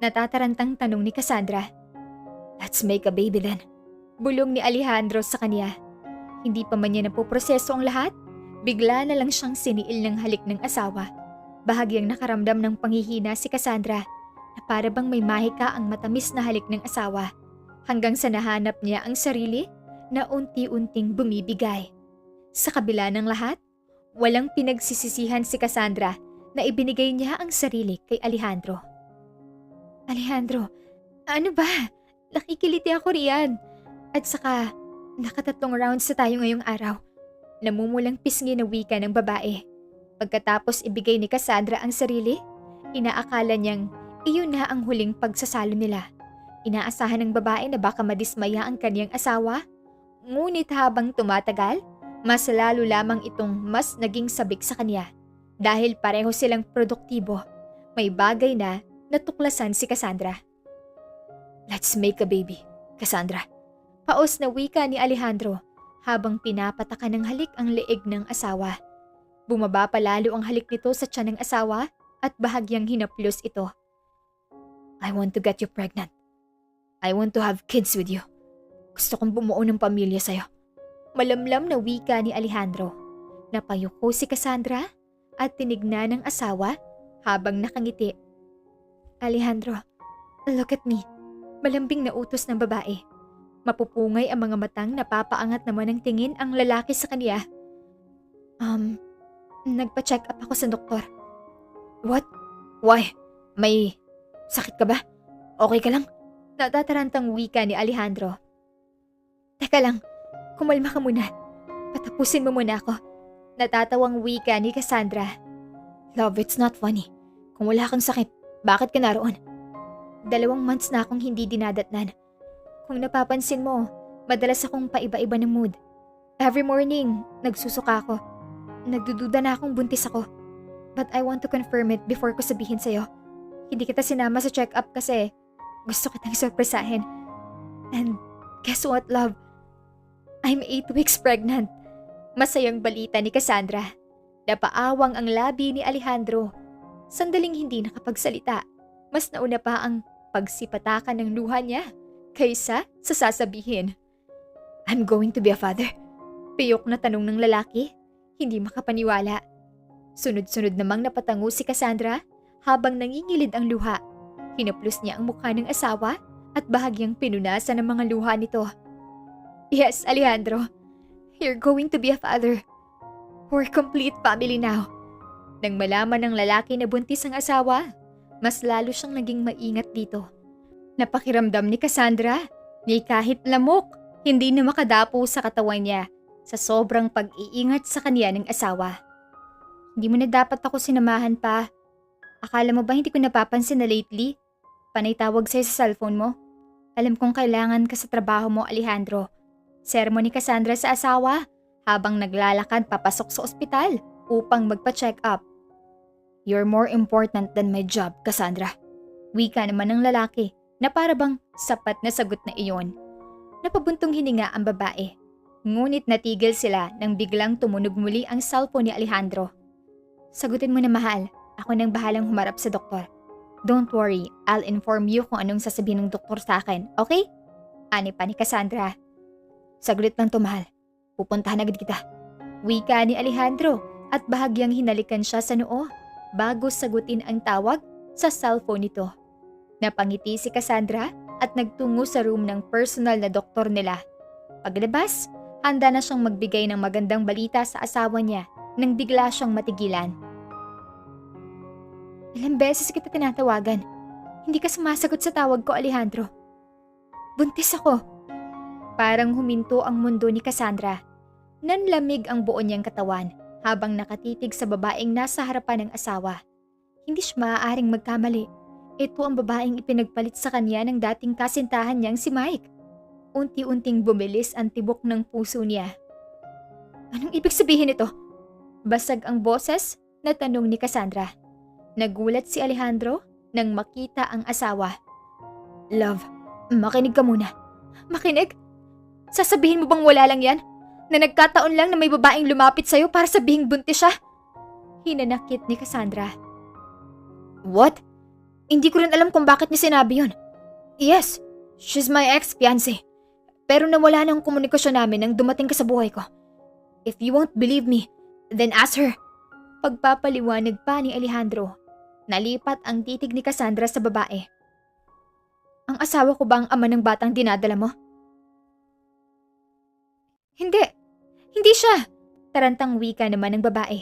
Natatarantang tanong ni Cassandra. Let's make a baby then. Bulong ni Alejandro sa kanya. Hindi pa man niya napoproseso ang lahat, bigla na lang siyang siniil ng halik ng asawa. Bahagyang nakaramdam ng panghihina si Cassandra na para bang may mahika ang matamis na halik ng asawa hanggang sa nahanap niya ang sarili na unti-unting bumibigay. Sa kabila ng lahat, walang pinagsisisihan si Cassandra na ibinigay niya ang sarili kay Alejandro. Alejandro, ano ba? Nakikiliti ako riyan. At saka, nakatatlong rounds na tayo ngayong araw. Namumulang pisngi na wika ng babae. Pagkatapos ibigay ni Cassandra ang sarili, inaakala niyang iyon na ang huling pagsasalo nila. Inaasahan ng babae na baka madismaya ang kanyang asawa. Ngunit habang tumatagal, mas lalo lamang itong mas naging sabik sa kanya. Dahil pareho silang produktibo, may bagay na natuklasan si Cassandra. Let's make a baby, Cassandra. Paos na wika ni Alejandro habang pinapatakan ng halik ang leeg ng asawa. Bumaba pa lalo ang halik nito sa tiyan ng asawa at bahagyang hinaplos ito. I want to get you pregnant. I want to have kids with you. Gusto kong bumuo ng pamilya sa'yo. Malamlam na wika ni Alejandro. Napayuko si Cassandra at tinignan ng asawa habang nakangiti. Alejandro, look at me. Malambing na utos ng babae. Mapupungay ang mga matang napapaangat naman ng tingin ang lalaki sa kanya. Nagpa-check up ako sa doktor. What? Why? May sakit ka ba? Okay ka lang? Natatarantang wika ni Alejandro. Teka lang, kumalma ka muna. Patapusin mo muna ako. Natatawang wika ni Cassandra. Love, it's not funny. Kung wala kang sakit, bakit ka naroon? 2 months na akong hindi dinadatnan. Kung napapansin mo, madalas akong paiba-iba ng mood. Every morning, nagsusuka ako. Nagdududa na akong buntis ako. But I want to confirm it before ko sabihin sa'yo. Hindi kita sinama sa check-up kasi gusto kitang sorpresahin. And guess what, love? I'm 8 weeks pregnant. Masayang balita ni Cassandra. Napaawang ang labi ni Alejandro. Sandaling hindi nakapagsalita. Mas nauna pa ang pagsipatakan ng luha niya kaysa sa sasabihin. I'm going to be a father. Piyok na tanong ng lalaki. Hindi makapaniwala. Sunod-sunod namang napatango si Cassandra habang nangingilid ang luha. Hinaplos niya ang mukha ng asawa at bahagyang pinunasan ng mga luha nito. Yes, Alejandro. You're going to be a father. We're complete family now. Nang malaman ng lalaki na buntis ang asawa, mas lalo siyang naging maingat dito. Napakiramdam ni Cassandra ni kahit lamok, hindi na makadapo sa katawan niya sa sobrang pag-iingat sa kanya ng asawa. Hindi mo na dapat ako sinamahan pa. Akala mo ba hindi ko napapansin na lately? Panay tawag sa'yo sa cellphone mo. Alam kong kailangan ka sa trabaho mo, Alejandro. Sermon ni Cassandra sa asawa habang naglalakad papasok sa ospital upang magpa-check up. You're more important than my job, Cassandra. Wika naman ng lalaki na parabang sapat na sagot na iyon. Napabuntong hininga ang babae. Ngunit natigil sila nang biglang tumunog muli ang cellphone ni Alejandro. Sagutin mo na, mahal. Ako nang bahalang humarap sa doktor. Don't worry, I'll inform you kung anong sasabihin ng doktor sa akin, okay? Ani pa ni Cassandra. Saglit lang to, mahal. Pupuntahan agad kita. Wika ni Alejandro at bahagyang hinalikan siya sa noo bago sagutin ang tawag sa cellphone nito. Napangiti si Cassandra at nagtungo sa room ng personal na doktor nila. Paglabas, handa na siyang magbigay ng magandang balita sa asawa niya nang bigla siyang matigilan. Ilang beses kita tinatawagan. Hindi ka sumasagot sa tawag ko, Alejandro. Buntis ako. Parang huminto ang mundo ni Cassandra. Nanlamig ang buo niyang katawan habang nakatitig sa babaeng nasa harapan ng asawa. Hindi siya maaaring magkamali. Ito ang babaeng ipinagpalit sa kanya ng dating kasintahan niyang si Mike. Unti-unting bumilis ang tibok ng puso niya. Anong ibig sabihin ito? Basag ang boses na tanong ni Cassandra. Nagulat si Alejandro nang makita ang asawa. Love, makinig ka muna. Makinig? Sasabihin mo bang wala lang yan? Na nagkataon lang na may babaeng lumapit sa'yo para sabihing buntis siya? Hinanakit ni Cassandra. What? Hindi ko rin alam kung bakit niya sinabi yun. Yes, she's my ex-fiancé. Pero nawala na ang komunikasyon namin nang dumating ka sa buhay ko. If you won't believe me, then ask her. Pagpapaliwanag pa ni Alejandro. Nalipat ang titig ni Cassandra sa babae. Ang asawa ko ba ang ama ng batang dinadala mo? Hindi. Hindi siya. Tarantang wika naman ng babae.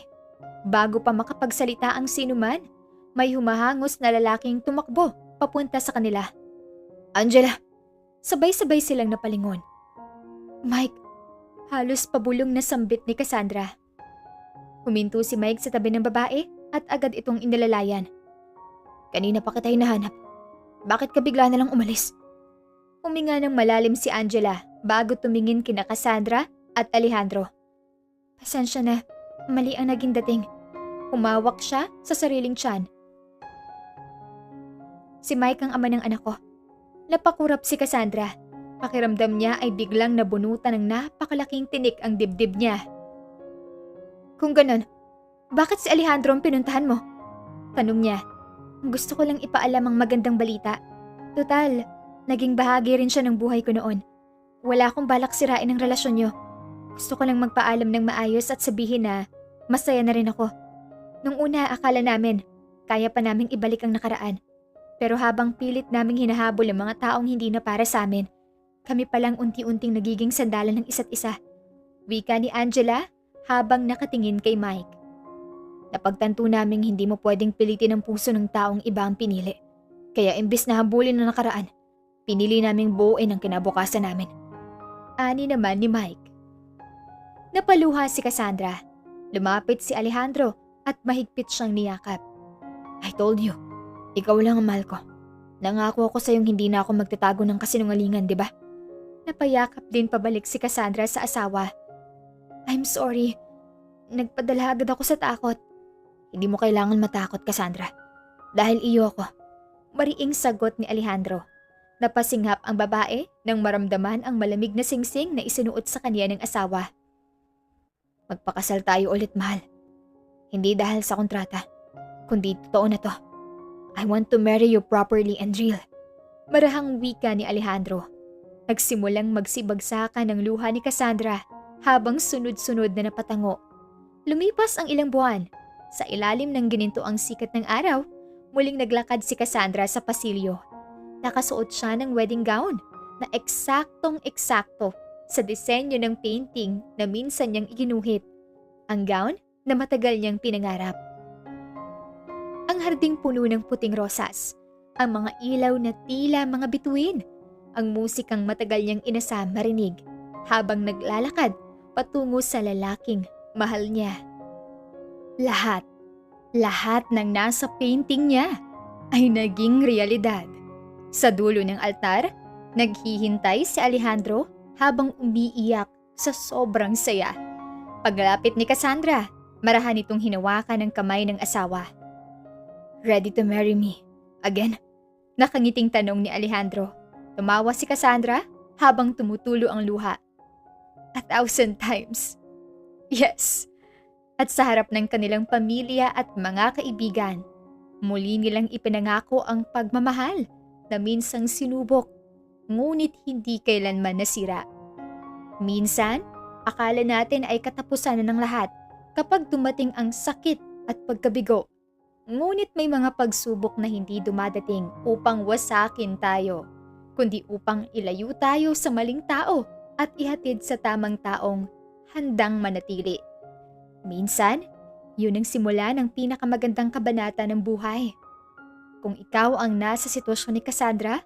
Bago pa makapagsalita ang sinuman, may humahangos na lalaking tumakbo papunta sa kanila. Angela! Sabay-sabay silang napalingon. Mike! Halos pabulong na sambit ni Cassandra. Huminto si Mike sa tabi ng babae at agad itong inilalayan. Kanina pa kita hinahanap. Bakit ka bigla na lang umalis? Huminga ng malalim si Angela bago tumingin kina Cassandra at Alejandro. Pasensya na, mali ang naging dating. Humawak siya sa sariling tiyan. Si Mike ang ama ng anak ko. Napakurap si Cassandra. Pakiramdam niya ay biglang nabunutan ng napakalaking tinik ang dibdib niya. Kung ganon, bakit si Alejandro ang pinuntahan mo? Tanong niya. Gusto ko lang ipaalam ang magandang balita. Total, naging bahagi rin siya ng buhay ko noon. Wala akong balak sirain ang relasyon niyo. Gusto ko lang magpaalam ng maayos at sabihin na masaya na rin ako. Nung una akala namin, kaya pa naming ibalik ang nakaraan. Pero habang pilit naming hinahabol ang mga taong hindi na para sa amin, kami palang unti-unting nagiging sandalan ng isa't isa. Wika ni Angela habang nakatingin kay Mike. Napagtanto naming hindi mo pwedeng pilitin ang puso ng taong iba ang pinili. Kaya imbis na habulin ang nakaraan, pinili naming buuin ang kinabukasan namin. Ani naman ni Mike. Napaluha si Cassandra. Lumapit si Alejandro at mahigpit siyang niyakap. I told you, ikaw lang ang mahal ko. Nangako ako sa'yong hindi na ako magtatago ng kasinungalingan, di ba? Napayakap din pabalik si Cassandra sa asawa. I'm sorry. Nagpadala agad ako sa takot. Hindi mo kailangan matakot, Cassandra. Dahil iyo ako. Mariing sagot ni Alejandro. Napasinghap ang babae nang maramdaman ang malamig na singsing na isinuot sa kanya ng asawa. Magpakasal tayo ulit, mahal. Hindi dahil sa kontrata, kundi totoo na to. I want to marry you properly and real. Marahang wika ni Alejandro. Nagsimulang magsibagsakan ng luha ni Cassandra habang sunod-sunod na napatango. Lumipas ang ilang buwan. Sa ilalim ng ginintoang sikat ng araw, muling naglakad si Cassandra sa pasilyo. Nakasuot siya ng wedding gown na eksaktong-eksakto sa disenyo ng painting na minsan niyang iginuhit. Ang gown na matagal niyang pinangarap. Ang harding puno ng puting rosas, ang mga ilaw na tila mga bituin, ang musikang matagal niyang inasam marinig habang naglalakad patungo sa lalaking mahal niya. Lahat ng nasa painting niya ay naging realidad. Sa dulo ng altar, naghihintay si Alejandro habang umiiyak sa sobrang saya. Paglapit ni Cassandra, marahan itong hinawakan ng kamay ng asawa. Ready to marry me again? Nakangiting tanong ni Alejandro. Tumawa si Cassandra habang tumutulo ang luha. 1,000 times. Yes. At sa harap ng kanilang pamilya at mga kaibigan, muli nilang ipinangako ang pagmamahal na minsang sinubok, ngunit hindi kailanman nasira. Minsan, akala natin ay katapusan na ng lahat kapag dumating ang sakit at pagkabigo. Ngunit may mga pagsubok na hindi dumadating upang wasakin tayo, kundi upang ilayo tayo sa maling tao at ihatid sa tamang taong handang manatili. Minsan, yun ang simula ng pinakamagandang kabanata ng buhay. Kung ikaw ang nasa sitwasyon ni Cassandra,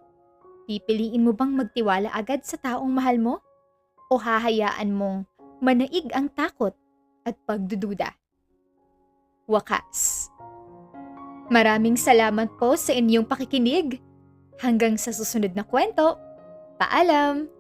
pipiliin mo bang magtiwala agad sa taong mahal mo? O hahayaan mong manaig ang takot at pagdududa? Wakas. Maraming salamat po sa inyong pakikinig. Hanggang sa susunod na kwento. Paalam!